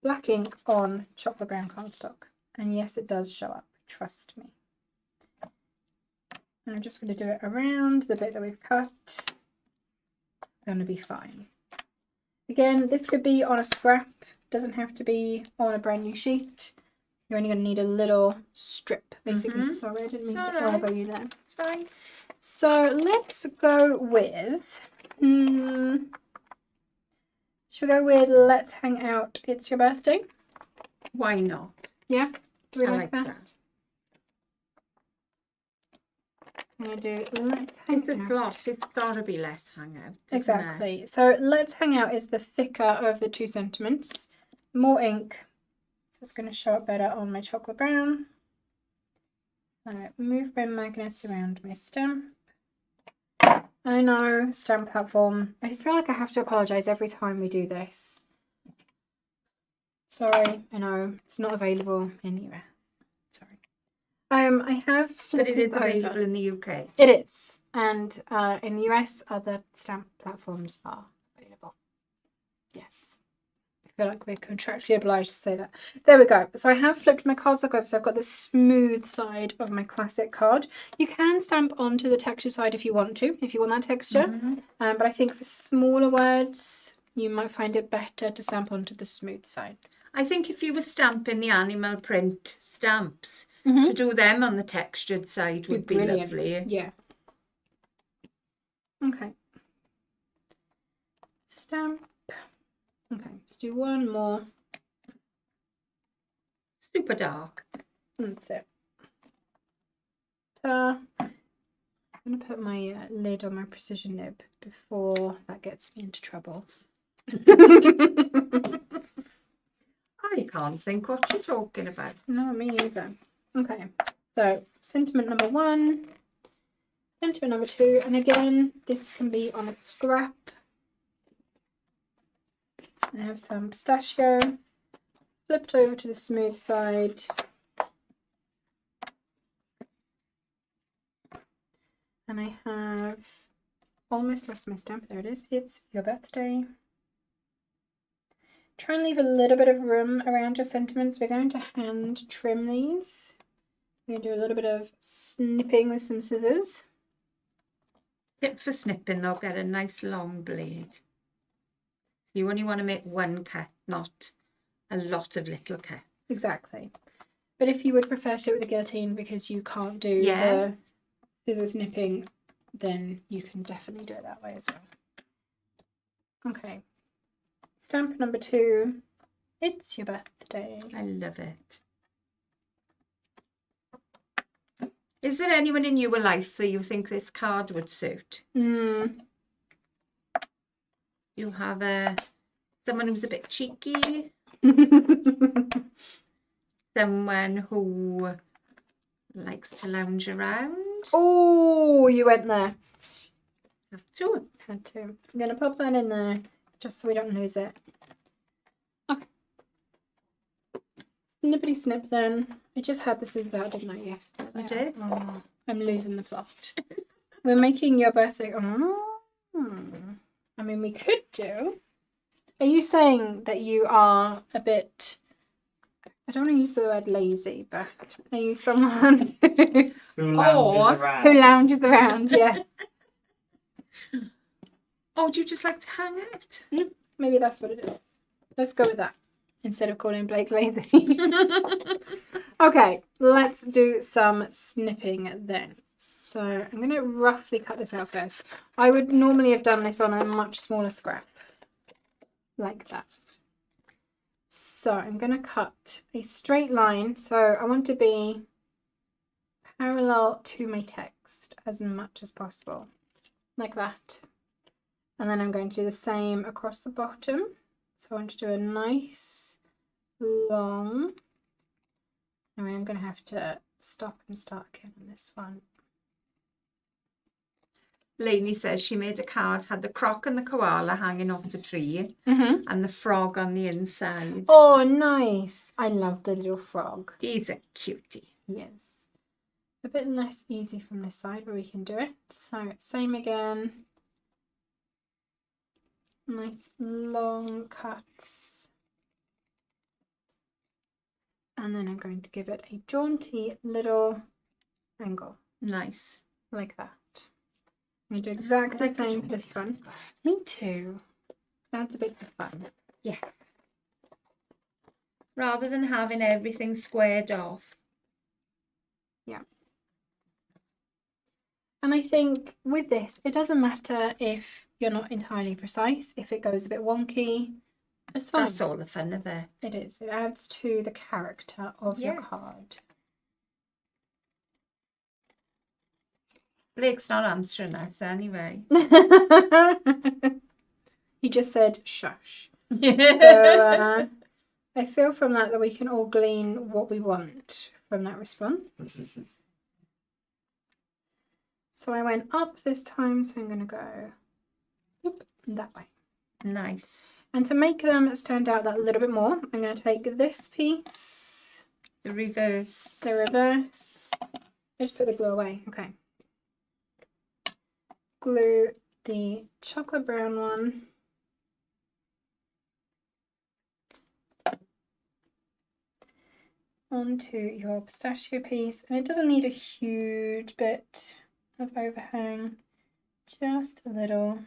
black ink on chocolate brown cardstock. And yes, it does show up. Trust me. And I'm just going to do it around the bit that we've cut. Going to be fine. Again, this could be on a scrap. Doesn't have to be on a brand new sheet. You're only going to need a little strip, basically. Sorry, I didn't mean to elbow you there. It's fine. So let's go with... should we go with Let's Hang Out, It's Your Birthday? Why not? Yeah? Do we I like that? I'm going to do Let's Hang It's Out. gloss. It's got to be Let's Hang Out. Exactly. So Let's Hang Out is the thicker of the two sentiments. More ink. So it's going to show up better on my chocolate brown. Move my magnets around my stamp. I know, stamp platform. I feel like I have to apologise every time we do this. Sorry, I know it's not available anywhere. Sorry. I have flipped But it is this over. available in the UK. It is, and in the US, other stamp platforms are available. Yes. I feel like we're contractually obliged to say that. There we go. So I have flipped my cardstock over, so I've got the smooth side of my classic card. You can stamp onto the texture side if you want to, if you want that texture. But I think for smaller words, you might find it better to stamp onto the smooth side. I think if you were stamping the animal print stamps, to do them on the textured side would be Brilliant. lovely. Yeah. Okay. Stamp. Okay, let's do one more. Super dark. That's it. Ta. I'm going to put my lid on my precision nib before that gets me into trouble. I can't think what you're talking about. No, me either. Okay, so sentiment number 1, sentiment number 2, and again, this can be on a scrap. I have some pistachio flipped over to the smooth side. And I have almost lost my stamp. There it is. It's Your Birthday. Try and leave a little bit of room around your sentiments. We're going to hand trim these. We're going to do a little bit of snipping with some scissors. Tip for snipping, they'll get a nice long blade. You only want to make one cut, not a lot of little cuts. Exactly. But if you would prefer to do it with a guillotine because you can't do the scissors nipping, then you can definitely do it that way as well. Okay. Stamp number 2. It's Your Birthday. I love it. Is there anyone in your life that you think this card would suit? You have someone who's a bit cheeky, someone who likes to lounge around. Oh, you went there. Have to. Had to. I'm going to pop that in there just so we don't lose it. Okay. Snippity snip then. I just had the scissors out, didn't I? Yes. You did? Oh, I'm losing the plot. We're making Your Birthday. I mean, we could do. Are you saying that you are a bit... I don't want to use the word lazy, but are you someone Who lounges around? who lounges around? Yeah. Oh, do you just like to hang out? Maybe that's what it is. Let's go with that. instead of calling Blake lazy. Okay, let's do some snipping then. So I'm going to roughly cut this out first. I would normally have done this on a much smaller scrap, like that. So I'm going to cut a straight line. So I want to be parallel to my text as much as possible, like that. And then I'm going to do the same across the bottom. So I want to do a nice long, and I'm going to have to stop and start again on this one. Lainey says she made a card, had the croc and the koala hanging off the tree and the frog on the inside. Oh, nice. I love the little frog. He's a cutie. Yes. A bit less easy from this side, but we can do it. So same again. Nice long cuts. And then I'm going to give it a jaunty little angle. Nice. Like that. I'm going to do exactly the same for this one. Me too. Adds a bit of fun. Yes. Rather than having everything squared off. Yeah. And I think with this, it doesn't matter if you're not entirely precise, if it goes a bit wonky. It's fun. That's all the fun of it. It is. It adds to the character of your Yes. card. Blake's not answering us anyway. He just said shush. So I feel from that we can all glean what we want from that response. So I went up this time, so I'm going to go that way. Nice. And to make them stand out that little bit more, I'm going to take this piece, The reverse. the reverse, just put the glue away, okay. Glue the chocolate brown one onto your pistachio piece, and it doesn't need a huge bit of overhang, just a little.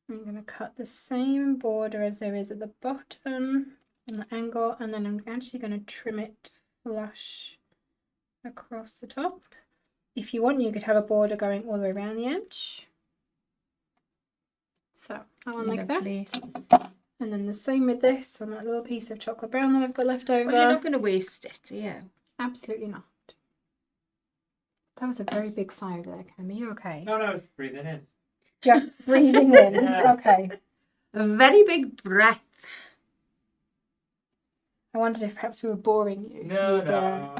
I'm going to cut the same border as there is at the bottom on the angle, and then I'm actually going to trim it flush across the top. If you want, you could have a border going all the way around the edge. So that one like Lovely. that. And then the same with this on that little piece of chocolate brown that I've got left over. Well, you're not going to waste it, are you? Absolutely not. That was a very big sigh over there, Cam. Are you okay? No, just breathing in. Just breathing in. Okay. A very big breath. I wondered if perhaps we were boring you. No.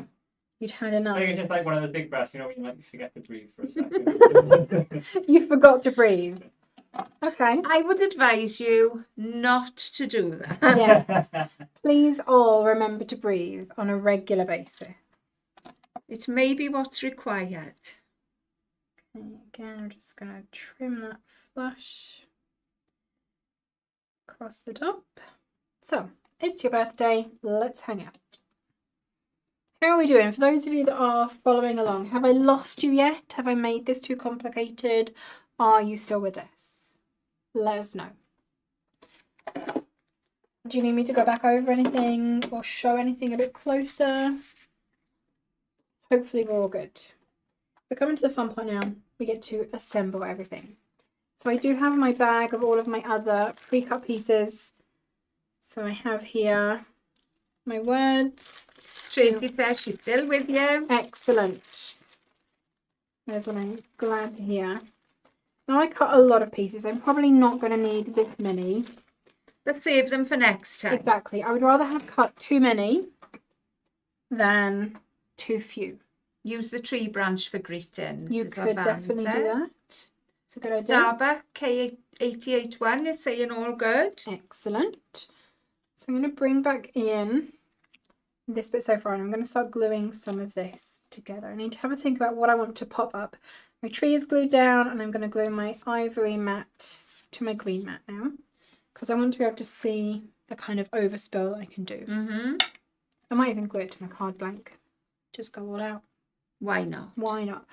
You'd had enough. I think it's just like one of those big breaths, you know, when you like forget to breathe for a second. You forgot to breathe. Okay. I would advise you not to do that. Yes. Please all remember to breathe on a regular basis. It may be what's required. Okay, again, I'm just going to trim that flush across the top. So, it's your birthday. Let's hang out. How are we doing? For those of you that are following along, have I lost you yet? Have I made this too complicated? Are you still with us? Let us know. Do you need me to go back over anything or show anything a bit closer? Hopefully we're all good. We're coming to the fun part now. We get to assemble everything. So I do have my bag of all of my other pre-cut pieces. So I have here my words. Tracy says she's still with you. Excellent. That's what I'm glad to hear. Now I cut a lot of pieces. I'm probably not going to need this many. But save them for next time. Exactly. I would rather have cut too many than too few. Use the tree branch for greetings. You could definitely do that. It's a good idea. Starbuck K881 is saying all good. Excellent. So I'm going to bring back in this bit so far, and I'm going to start gluing some of this together. I need to have a think about what I want to pop up. My tree is glued down, and I'm going to glue my ivory mat to my green mat now, because I want to be able to see the kind of overspill that I can do. I might even glue it to my card blank. Just go all out. Why not? Why not?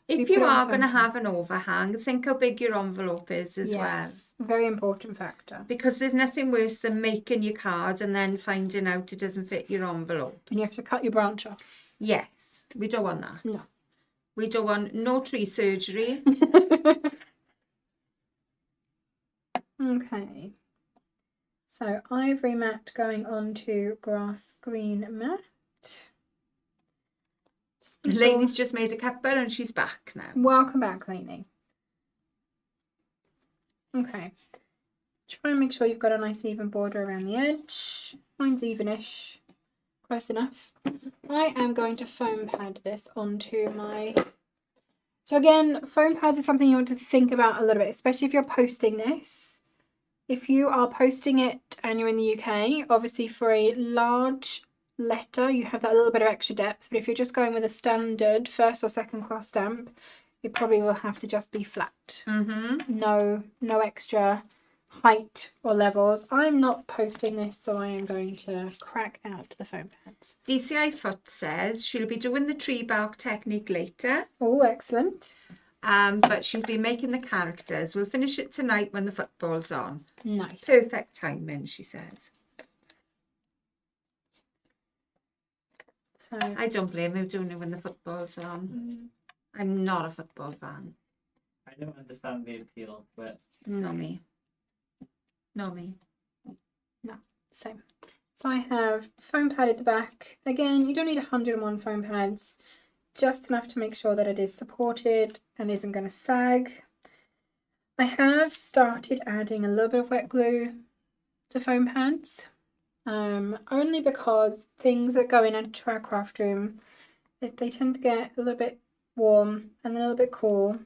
If put you it on are foam going to pads. have an overhang, think how big your envelope is as well. Yes, very important factor. Because there's nothing worse than making your card and then finding out it doesn't fit your envelope. And you have to cut your branch off. Yes, we don't want that. No. We don't want no tree surgery. Okay. So ivory mat going on to grass green mat. Just be sure- Lainey's just made a cuppa and she's back now. Welcome back, Lainey. Okay. Try and make sure you've got a nice even border around the edge. Mine's evenish. Close enough. I am going to foam pad this onto my... So again, foam pads is something you want to think about a little bit, especially if you're posting this. If you are posting it and you're in the UK, obviously for a large letter, you have that little bit of extra depth. But if you're just going with a standard first or second class stamp, it probably will have to just be flat. No extra height or levels. I'm not posting this, so I am going to crack out the foam pads. DCI Foot says she'll be doing the tree bark technique later. Oh, excellent. But she's been making the characters. We'll finish it tonight when the football's on. Nice. Perfect timing, she says. So I don't blame her doing it when the football's on. I'm not a football fan. I don't understand the appeal, but Not me. Not me. same. So I have foam pad at the back. Again, you don't need 101 foam pads. Just enough to make sure that it is supported and isn't going to sag. I have started adding a little bit of wet glue to foam pads, only because things that go into our craft room, they tend to get a little bit warm and a little bit cool,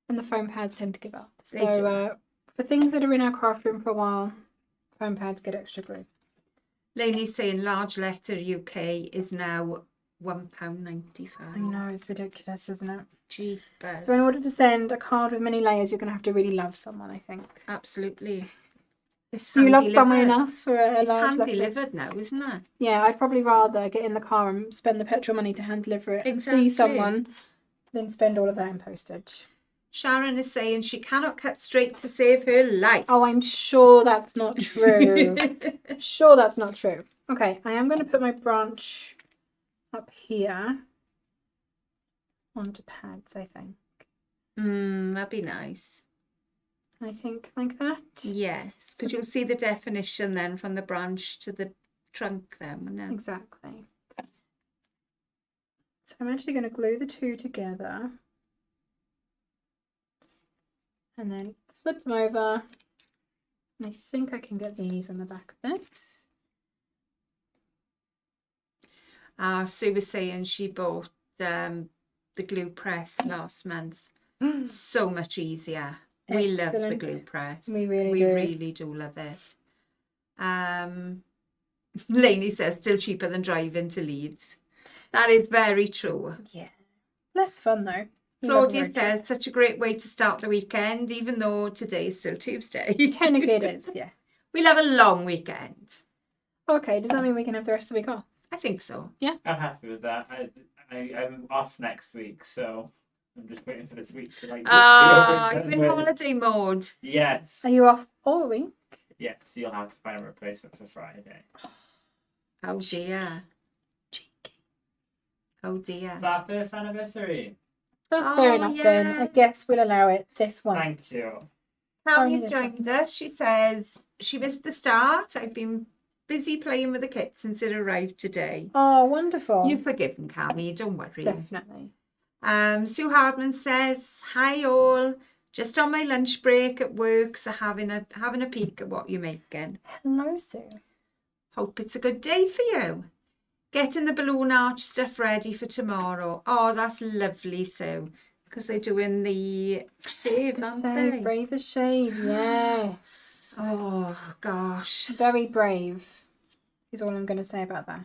and the foam pads tend to give up. So for things that are in our craft room for a while, foam pads get extra glue. Lainey's saying large letter UK is now £1.95. I know, it's ridiculous, isn't it? Jeepers. So in order to send a card with many layers, you're going to have to really love someone, I think. Absolutely. It's Do you love handy someone livered. enough for a It's large hand letter? delivered now, isn't it? Yeah, I'd probably rather get in the car and spend the petrol money to hand deliver it and Exactly. see someone than spend all of that in postage. Sharon is saying she cannot cut straight to save her life. Oh, I'm sure that's not true. Sure that's not true. Okay, I am going to put my branch up here onto pads, I think. That'd be nice. I think like that. Yes, because you'll see the definition then from the branch to the trunk then, won't it? Exactly. So I'm actually going to glue the two together and then flip them over. And I think I can get these on the back of this. Sue was saying she bought the glue press last month. So much easier. We love the Excellent. glue press. We really we do. really do love it. Lainey says still cheaper than driving to Leeds. That is very true. Yeah. Less fun though. You love a Claudia road trip. says such a great way to start the weekend, even though today is still Tuesday. Technically it is, yeah. We'll have a long weekend. Okay, does that mean we can have the rest of the week off? I think so. I'm happy with that. I'm off next week, so I'm just waiting for this week to like. be over and You're done in with. holiday mode. Yes. Are you off all week? Yes, you'll have to find a replacement for Friday. Oh dear. Cheeky. Oh dear. It's our first anniversary. That's Oh, fair enough then. I yes. guess we'll allow it this one. Thank you. Tammy's yes, joined us. She says she missed the start. I've been busy playing with the kit since it arrived today. Oh, wonderful. You've forgiven Cammy, don't worry. Definitely. Sue Hardman says, hi all. Just on my lunch break at work, so having a peek at what you're making. Hello, Sue. Hope it's a good day for you. Getting the balloon arch stuff ready for tomorrow. Oh, that's lovely, Sue. Because they're doing the shave, aren't they? Brave the shave, yes. Oh, gosh. Very brave is all I'm going to say about that.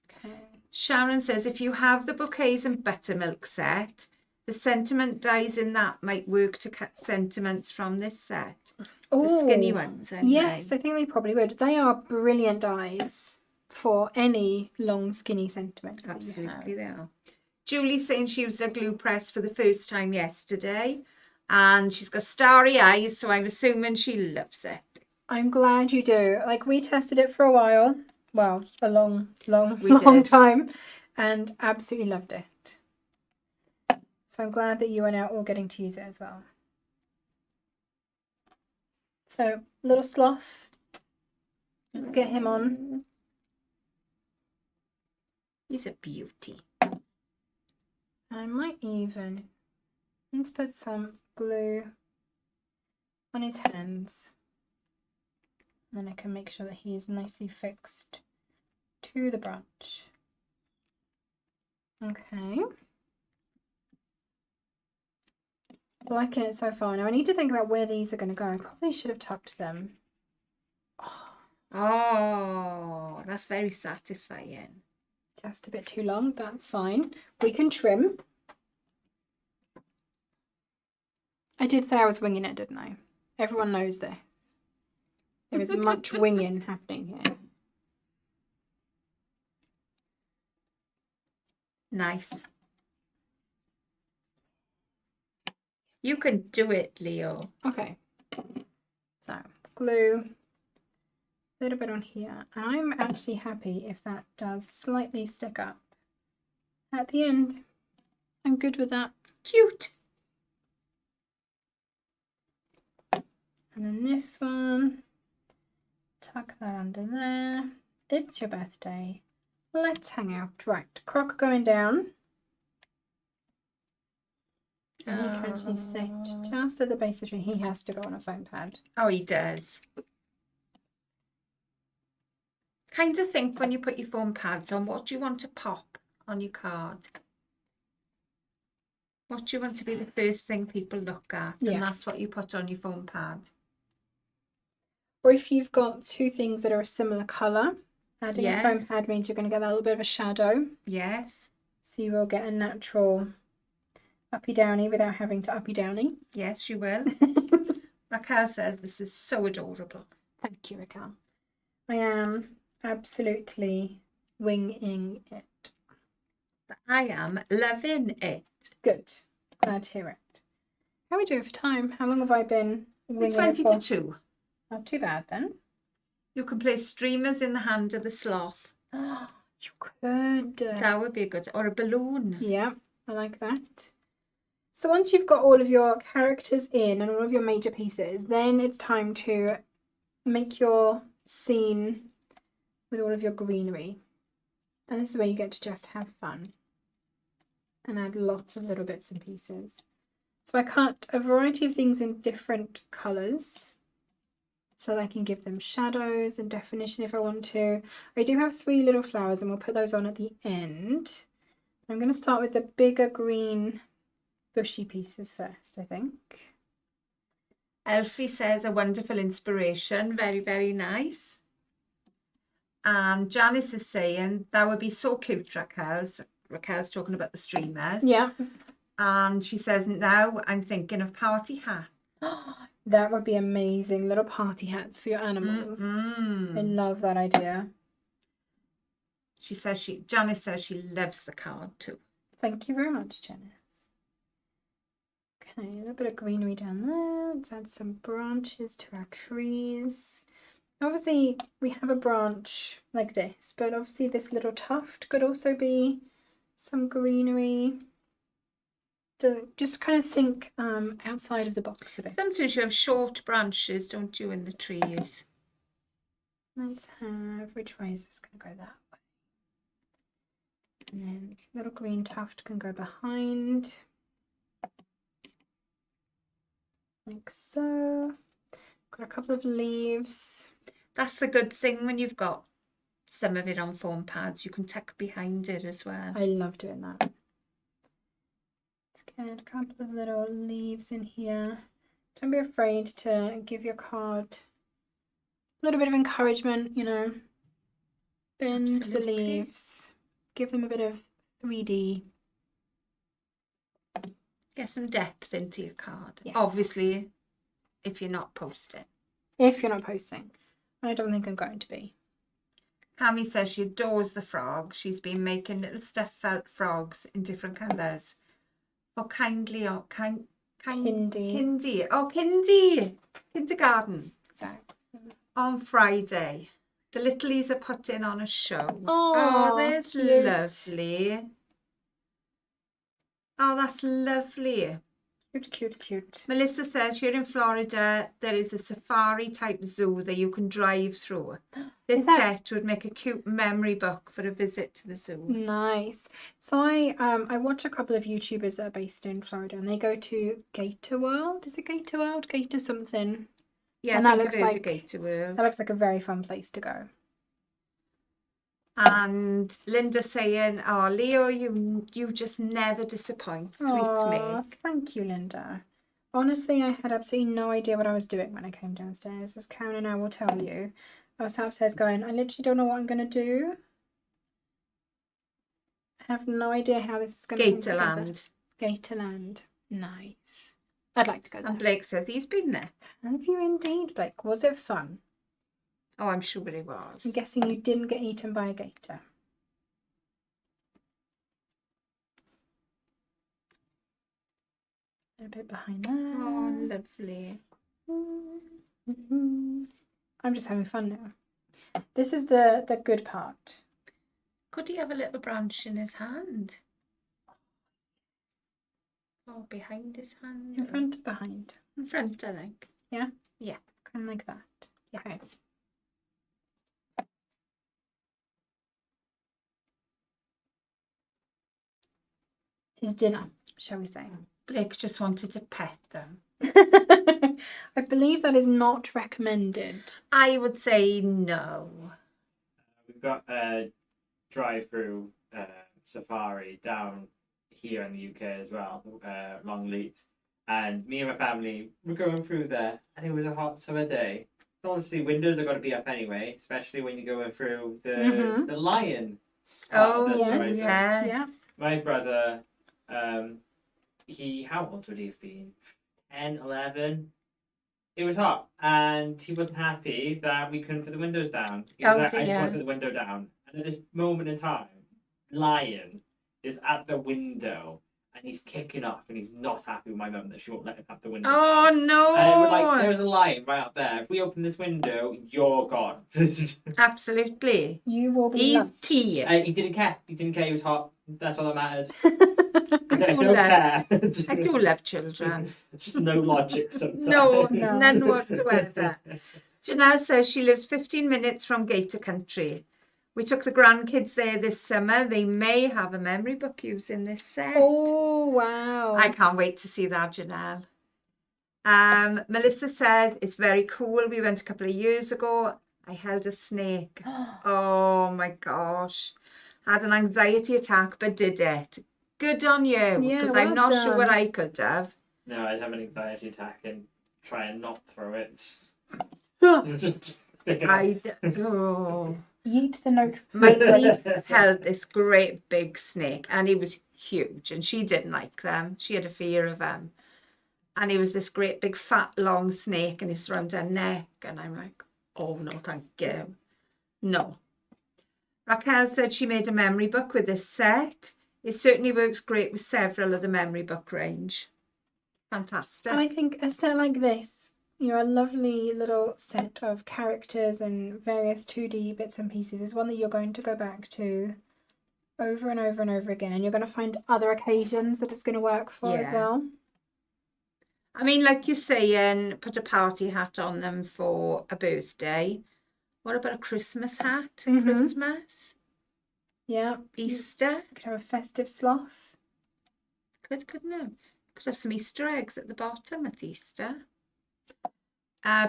Okay. Sharon says, if you have the bouquets and buttermilk set, the sentiment dies in that might work to cut sentiments from this set. The skinny ones, anyway. Yes, I think they probably would. They are brilliant dies. for any long, skinny sentiment. that you have. Absolutely, they are. Julie's saying she used her glue press for the first time yesterday, and she's got starry eyes, so I'm assuming she loves it. I'm glad you do. Like, we tested it for a while. Well, a long, We long did. time, and absolutely loved it. So I'm glad that you are now all getting to use it as well. So, little sloth. Let's get him on. He's a beauty. I might even, let's put some glue on his hands. And then I can make sure that he is nicely fixed to the branch. Okay. Liking it so far. Now I need to think about where these are going to go. I probably should have tucked them. Oh, that's very satisfying. Just a bit too long. That's fine. We can trim. I did say I was winging it, didn't I? Everyone knows this. There is much winging happening here. Nice. You can do it, Leo. Okay. So, glue. A little bit on here. And I'm actually happy if that does slightly stick up at the end. I'm good with that. Cute. And then this one, tuck that under there. It's your birthday. Let's hang out. Right, Croc going down. And he can actually sit just at the base of the tree. He has to go on a foam pad. Oh, he does. Kind of think when you put your foam pads on, what do you want to pop on your card? What do you want to be the first thing people look at? Yeah. And that's what you put on your foam pad. Or if you've got two things that are a similar colour, adding a foam Yes. pad means you're going to get that little bit of a shadow. Yes. So you will get a natural uppy downy without having to uppy downy. Yes, you will. Raquel says this is so adorable. Thank you, Raquel. I am absolutely winging it. But I am loving it. Good. Glad to hear it. How are we doing for time? How long have I been It's winging it 20 for? to 2. Not too bad then. You can place streamers in the hand of the sloth. You could. That would be a good, or a balloon. Yeah, I like that. So once you've got all of your characters in and all of your major pieces, then it's time to make your scene with all of your greenery. And this is where you get to just have fun and add lots of little bits and pieces. So I cut a variety of things in different colours so that I can give them shadows and definition if I want to. I do have 3 little flowers and we'll put those on at the end. I'm going to start with the bigger green bushy pieces first, I think. Elfie says a wonderful inspiration. Very, very nice. And Janice is saying that would be so cute, Raquel. Raquel's talking about the streamers. Yeah. And she says, now I'm thinking of party hat. That would be amazing. Little party hats for your animals. I love that idea. She says Janice says she loves the card too. Thank you very much, Janice. Okay, a little bit of greenery down there. Let's add some branches to our trees. Obviously, we have a branch like this, but obviously this little tuft could also be some greenery. Just kind of think outside of the box a bit. Sometimes you have short branches, don't you, in the trees? Let's have, which way is this going to go? That way. And then little green tuft can go behind. Like so. Got a couple of leaves. That's the good thing when you've got some of it on foam pads. You can tuck behind it as well. I love doing that. Let's get a couple of little leaves in here. Don't be afraid to give your card a little bit of encouragement, you know. Bend the Absolutely. leaves. Give them a bit of 3D. Get some depth into your card. Yes. Obviously, if you're not posting. If you're not posting. I don't think I'm going to be. Cami says she adores the frog. She's been making little stuffed felt frogs in different colours. For kindly or Kindy. kindergarten Exactly. on Friday. The littlies are putting on a show. Oh, there's cute. lovely. Oh, that's lovely. Cute. Melissa says here in Florida there is a safari type zoo that you can drive through. This Is that- set would make a cute memory book for a visit to the zoo. Nice. So I watch a couple of YouTubers that are based in Florida, and they go to Gator World. Is it Gator World? Gator something. Yeah, And I that think looks I've heard of like- Gator World. That looks like a very fun place to go. And Linda saying, "Oh, Leo, you just never disappoint, sweet Aw, me." thank you, Linda. Honestly, I had absolutely no idea what I was doing when I came downstairs, as Karen and I will tell you. I was upstairs going, I literally don't know what I'm going to do. I have no idea how this is going to come together. Gatorland. Gatorland. Nice. I'd like to go there. And Blake says he's been there. Have you indeed, Blake? Was it fun? Oh, I'm sure it was. I'm guessing you didn't get eaten by a gator. A bit behind there. Oh, lovely. I'm just having fun now. This is the good part. Could he have a little branch in his hand? Oh, behind his hand. In front or behind? In front, I think. Yeah? Yeah. Kind of like that. Yeah. Okay. His dinner, shall we say. Blake just wanted to pet them. I believe that is not recommended. I would say no. We've got a drive-through safari down here in the UK as well, Longleat. And me and my family were going through there, and it was a hot summer day. So obviously, windows are going to be up anyway, especially when you're going through the lion. Oh, part of the yeah, story. Yeah. My brother, how old would he have been? 10, 11? It was hot, and he wasn't happy that we couldn't put the windows down. He was Oh, like, I just dear. want to put the window down. And at this moment in time, Lion is at the window, and he's kicking off, and he's not happy with my mum that she won't let him have the window Oh, down. no. And we're like, there's a lion right up there. If we open this window, you're gone. Absolutely. You will be loved. E.T. He didn't care. He didn't care. He was hot. That's all that matters. I I do don't love- care. I do love children. Just no logic sometimes. No, No. none whatsoever. Janelle says she lives 15 minutes from Gator Country. We took the grandkids there this summer. They may have a memory book using this set. Oh, wow. I can't wait to see that, Janelle. Melissa says it's very cool. We went a couple of years ago. I held a snake. Oh my gosh. Had an anxiety attack, but did it. Good on you. Yeah, Because well I'm not sure what done. I could have. No, I'd have an anxiety attack and try and not throw it. Just pick it up. Oh. Yeet the note. My niece held this great big snake, and he was huge, and she didn't like them. She had a fear of them. And he was this great big fat long snake, and it's around her neck, and I'm like, oh no, thank you. No. Raquel said she made a memory book with this set. It certainly works great with several of the memory book range. Fantastic. And I think a set like this, a lovely little set of characters and various 2D bits and pieces is one that you're going to go back to over and over and over again. And you're going to find other occasions that it's going to work for as Yeah. well. I mean, like you're saying, put a party hat on them for a birthday. What about a Christmas hat at Mhm. Christmas? Yeah. Easter? You could have a festive sloth. Couldn't it? Could have some Easter eggs at the bottom at Easter.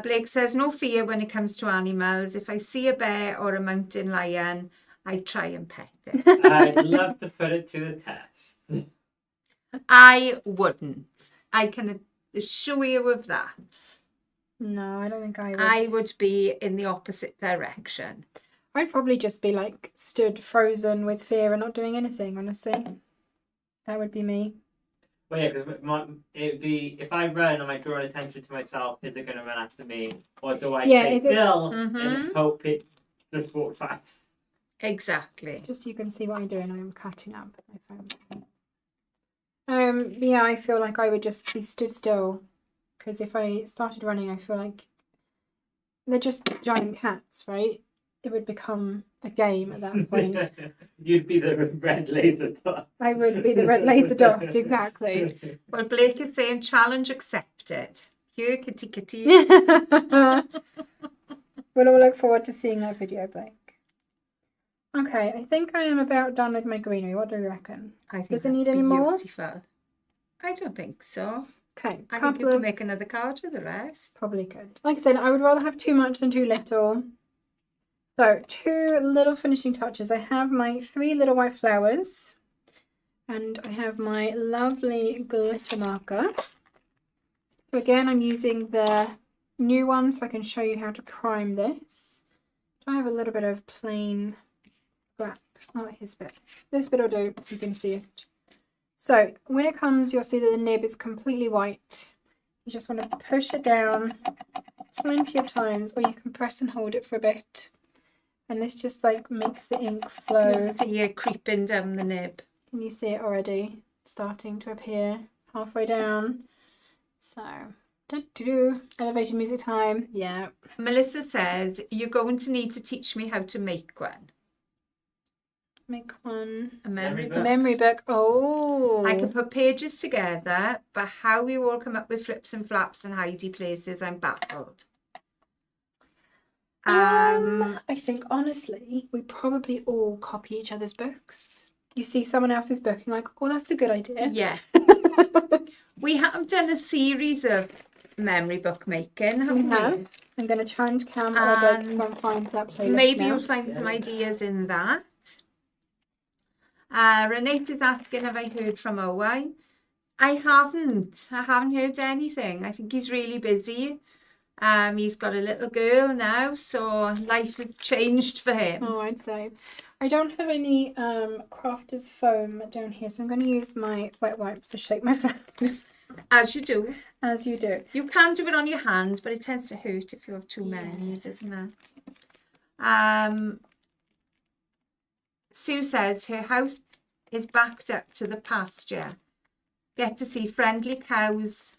Blake says, no fear when it comes to animals. If I see a bear or a mountain lion, I try and pet it. I'd love to put it to the test. I wouldn't. I can assure you of that. No, I don't think I would. I would be in the opposite direction. I'd probably just be like stood frozen with fear and not doing anything, honestly. That would be me. Well, yeah, because it'd be, if I run, am I drawing attention to myself? Is it going to run after me? Or do I Yeah, stay is it- still Mhm. and hope it just walks past? Exactly. Just so you can see what I'm doing, I'm cutting up my foam. Yeah, I feel like I would just be stood still, because if I started running, I feel like they're just giant cats, right? It would become a game at that point. You'd be the red laser dot. I would be the red laser dot, exactly. Well, Blake is saying challenge accepted. Here, kitty kitty. We'll all look forward to seeing that video, Blake. Okay, I think I am about done with my greenery. What do you reckon? I think Does it that's need any more? beautiful. I don't think so. Okay, I think you can make another card with the rest. Probably could. Like I said, I would rather have too much than too little. So 2 little finishing touches. I have my 3 little white flowers, and I have my lovely glitter marker. So again, I'm using the new one so I can show you how to prime this. I have a little bit of plain scrap. Oh, here's a bit. This bit will do so you can see it. So when it comes, you'll see that the nib is completely white. You just want to push it down plenty of times, or you can press and hold it for a bit. And this just like makes the ink flow. You see it creeping down the nib. Can you see it already starting to appear halfway down? So, elevator music time. Yeah. Melissa said, you're going to need to teach me how to make one. Make one. A memory book. Memory book. Oh. I can put pages together, but how we all come up with flips and flaps and hidey places, I'm baffled. I think honestly, we probably all copy each other's books. You see someone else's book and you're like, oh, that's a good idea. Yeah. We have done a series of memory book making, haven't we? I'm going to challenge Cam or Blake to go and find that playlist. Maybe you'll find some ideas in that. Renate is asking, have I heard from Owen? I haven't heard anything. I think he's really busy. He's got a little girl now, so life has changed for him. Oh, I'd say. I don't have any crafter's foam down here, so I'm going to use my wet wipes to shake my foam. As you do. As you do. You can do it on your hands, but it tends to hurt if you have too many, doesn't it? Sue says her house is backed up to the pasture. Get to see friendly cows,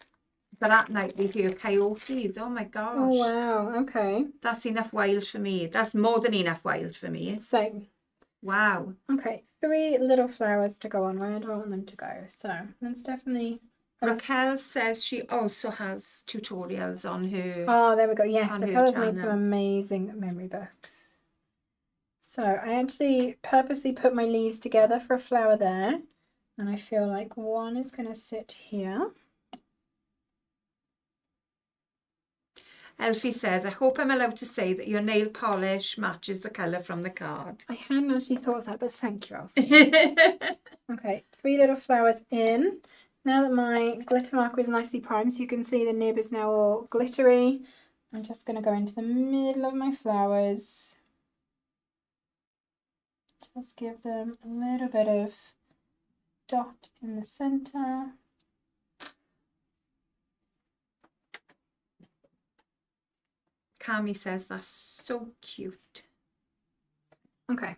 but at night we hear coyotes. Oh my gosh. Oh wow, okay. That's enough wild for me. That's more than enough wild for me. Same. Wow. Okay, 3 little flowers to go on where I don't want them to go. So that's definitely... Raquel says she also has tutorials on her. Oh, there we go. Yes, Raquel has made some channel. amazing memory books. So I actually purposely put my leaves together for a flower there. And I feel like one is going to sit here. Elfie says, I hope I'm allowed to say that your nail polish matches the colour from the card. I hadn't actually thought of that, but thank you, Alfie. Okay, 3 little flowers in. Now that my glitter marker is nicely primed, so you can see the nib is now all glittery, I'm just going to go into the middle of my flowers. Just give them a little bit of dot in the centre. Cami says, that's so cute. Okay,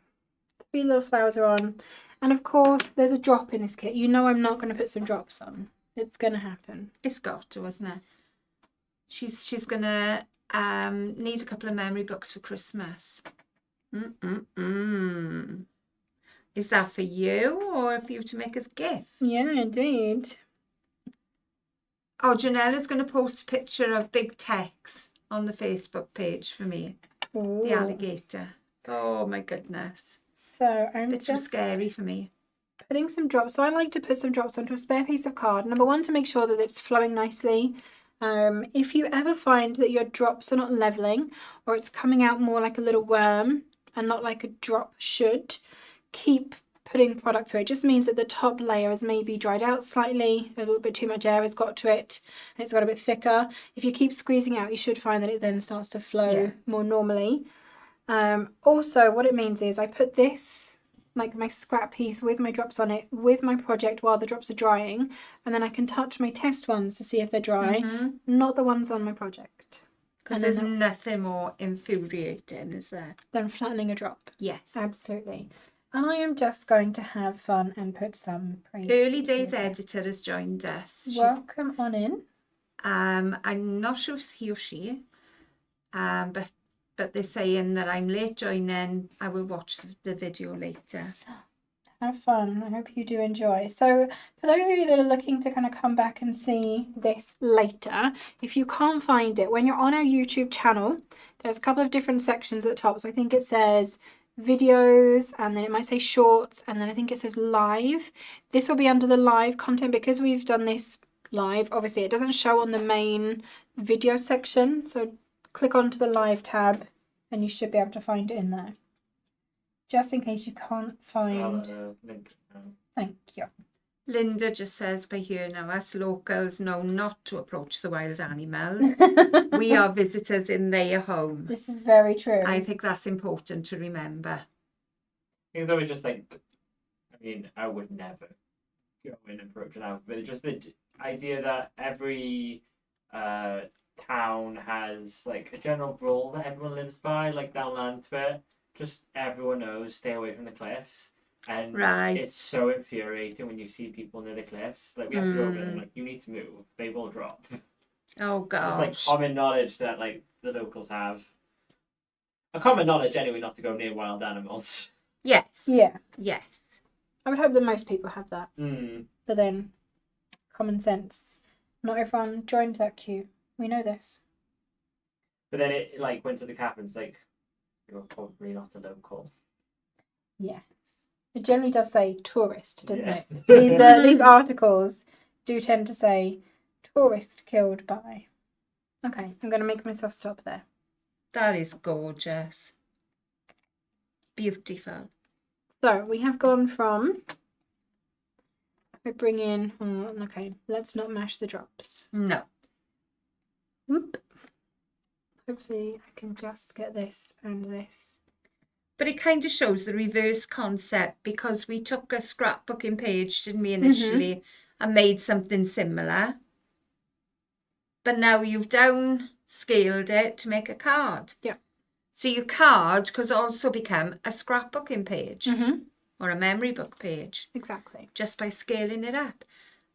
3 little flowers are on. And of course, there's a drop in this kit. You know I'm not going to put some drops on. It's going to happen. It's got to, isn't it? She's going to need a couple of memory books for Christmas. Is that for you or for you to make as a gift? Yeah, indeed. Oh, Janella's going to post a picture of Big Tex on the Facebook page for me. Ooh. The alligator. Oh my goodness. So It's I'm a bit too just scary for me. putting some drops. So I like to put some drops onto a spare piece of card. Number 1, to make sure that it's flowing nicely. If you ever find that your drops are not leveling, or it's coming out more like a little worm and not like a drop should, keep putting product through. It just means that the top layer has maybe dried out slightly, a little bit too much air has got to it, and it's got a bit thicker. If you keep squeezing out, you should find that it then starts to flow more normally. Also, what it means is I put this, like my scrap piece with my drops on it, with my project while the drops are drying, and then I can touch my test ones to see if they're dry, not the ones on my project. Because there's nothing more infuriating, is there? Then flattening a drop. Yes. Absolutely. And I am just going to have fun and put some praise. Early Days here. Editor has joined us. Welcome on in. I'm not sure if it's he or she, but they're saying that I'm late joining. I will watch the video later. Have fun. I hope you do enjoy. So for those of you that are looking to kind of come back and see this later, if you can't find it, when you're on our YouTube channel, there's a couple of different sections at the top. So I think it says videos, and then it might say shorts, and then I think it says live. This will be under the live content because we've done this live. Obviously it doesn't show on the main video section, so click onto the live tab and you should be able to find it in there, just in case you can't find. Link. Thank you. Linda just says by here now, us locals know not to approach the wild animal. We are visitors in their home. This is very true. I think that's important to remember. Because I would just think, I mean, I would never go in and approach an animal, but just the idea that every town has like a general rule that everyone lives by, like down land to it. Just everyone knows, stay away from the cliffs. And it's so infuriating when you see people near the cliffs. Like, we have to go over there and, like, you need to move. They will drop. Oh, gosh. It's like common knowledge that, like, the locals have. A common knowledge, anyway, not to go near wild animals. Yes. Yeah. Yes. I would hope that most people have that. Mm. But then, common sense. Not everyone joined that queue. We know this. But then it, like, went to the captain's, like, you're probably not a local. Yes. It generally does say tourist, doesn't Yes. it? These articles do tend to say tourist killed by. Okay, I'm going to make myself stop there. That is gorgeous. Beautiful. So we have gone from. I bring in. Okay, let's not mash the drops. No. Whoop. Hopefully I can just get this and this. But it kind of shows the reverse concept, because we took a scrapbooking page, didn't we, initially, and made something similar. But now you've downscaled it to make a card. Yeah. So your card could also become a scrapbooking page or a memory book page. Exactly. Just by scaling it up.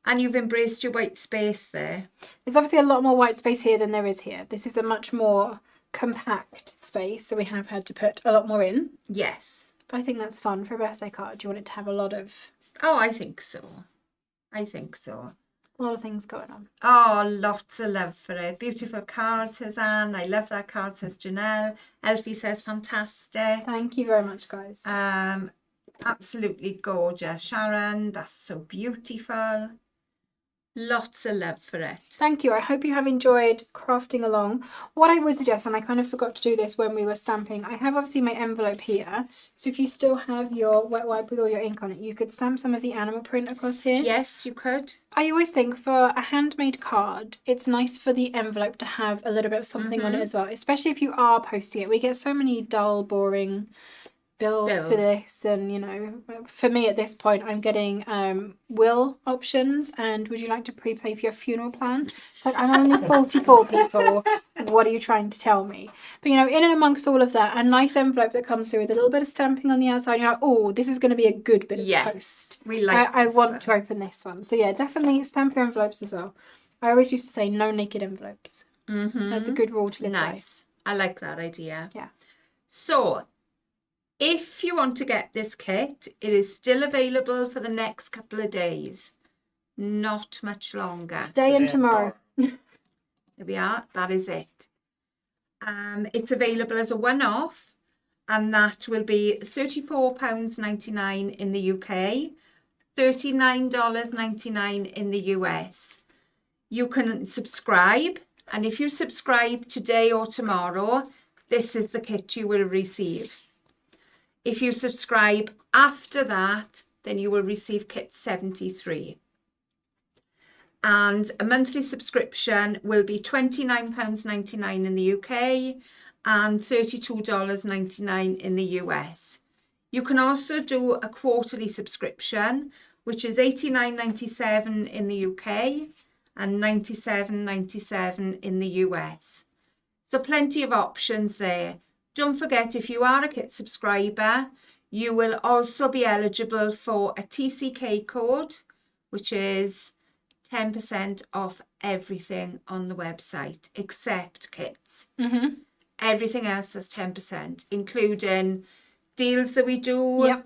And you've embraced your white space there. There's obviously a lot more white space here than there is here. This is a much more compact space, so we have had to put a lot more in. Yes. But I think that's fun for a birthday card. You want it to have a lot of I think so. I think so. a lot of things going on. Oh, lots of love for it. Beautiful card, says Anne. I love that card, says Janelle. Elfie says fantastic. Thank you very much, guys. Absolutely gorgeous. Sharon, that's so beautiful. Lots of love for it. Thank you. I hope you have enjoyed crafting along. What I would suggest, and I kind of forgot to do this when we were stamping, I have obviously my envelope here. So if you still have your wet wipe with all your ink on it, you could stamp some of the animal print across here. Yes, you could. I always think for a handmade card, it's nice for the envelope to have a little bit of something on it as well, especially if you are posting it. We get so many dull, boring bills for this, and you know, for me at this point I'm getting will options and would you like to prepay for your funeral plan. It's like, I'm only 44 people, what are you trying to tell me? But you know, in and amongst all of that, a nice envelope that comes through with a little bit of stamping on the outside, you're like, oh, this is going to be a good bit of post. We like I want to open this one. So yeah, definitely stamp your envelopes as well. I always used to say no naked envelopes. That's a good rule to live by. Nice. I like that idea. Yeah. So if you want to get this kit, it is still available for the next couple of days. Not much longer. Today and tomorrow. There we are. That is it. It's available as a one-off, and that will be £34.99 in the UK, $39.99 in the US. You can subscribe, and if you subscribe today or tomorrow, this is the kit you will receive. If you subscribe after that, then you will receive kit 73. And a monthly subscription will be £29.99 in the UK and $32.99 in the US. You can also do a quarterly subscription, which is $89.97 in the UK and $97.97 in the US. So plenty of options there. Don't forget, if you are a kit subscriber, you will also be eligible for a TCK code, which is 10% off everything on the website except kits. Mm-hmm. Everything else is 10%, including deals that we do, Yep.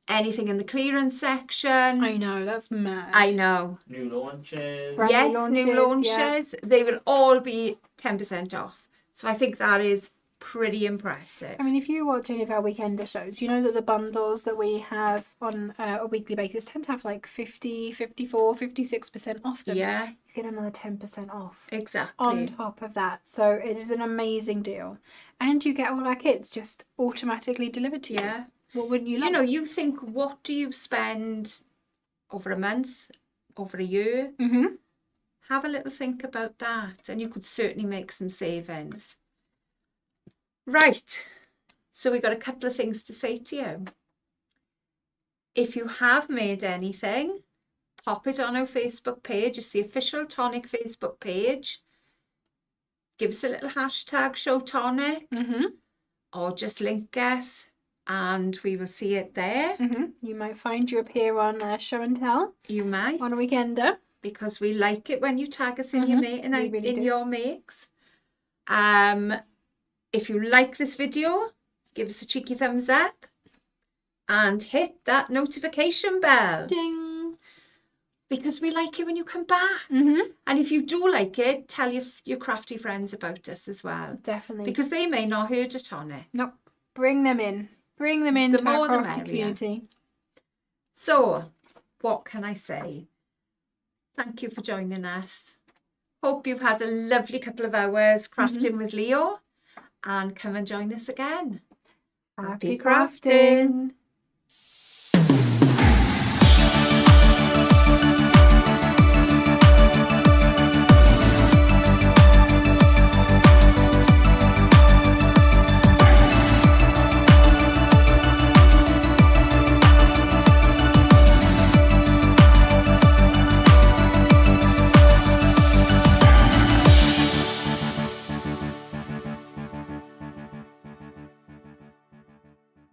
anything in the clearance section. I know, that's mad. I know. New launches. Brand Yes, new new launches, launches. yeah. They will all be 10% off. So I think that is pretty impressive. I mean, if you watch any of our weekender shows, you know that the bundles that we have on a weekly basis tend to have like 50, 54, 56% off them. Yeah, You get another 10% off exactly. on top of that. So it is an amazing deal. And you get all our kits just automatically delivered to you. Yeah. What wouldn't you love? You know, you think, what do you spend over a month, over a year? Mm-hmm. Have a little think about that, and you could certainly make some savings. Right, so we got a couple of things to say to you. If you have made anything, pop it on our Facebook page. It's the official Tonic Facebook page. Give us a little hashtag Show Tonic, Mm-hmm. or just link us and we will see it there. Mm-hmm. You might find you appear on Show and Tell You might, on a weekender. because we like it when you tag us in your We really do. your makes. If you like this video, give us a cheeky thumbs up and hit that notification bell, Ding. because we like it when you come back. Mm-hmm. And if you do like it, tell your crafty friends about us as well, Definitely. because they may not heard it on it. Nope. Bring them in. Bring them The into our more the crafty merrier. community. So, what can I say? Thank you for joining us. Hope you've had a lovely couple of hours crafting with Leo, and come and join us again. Happy crafting.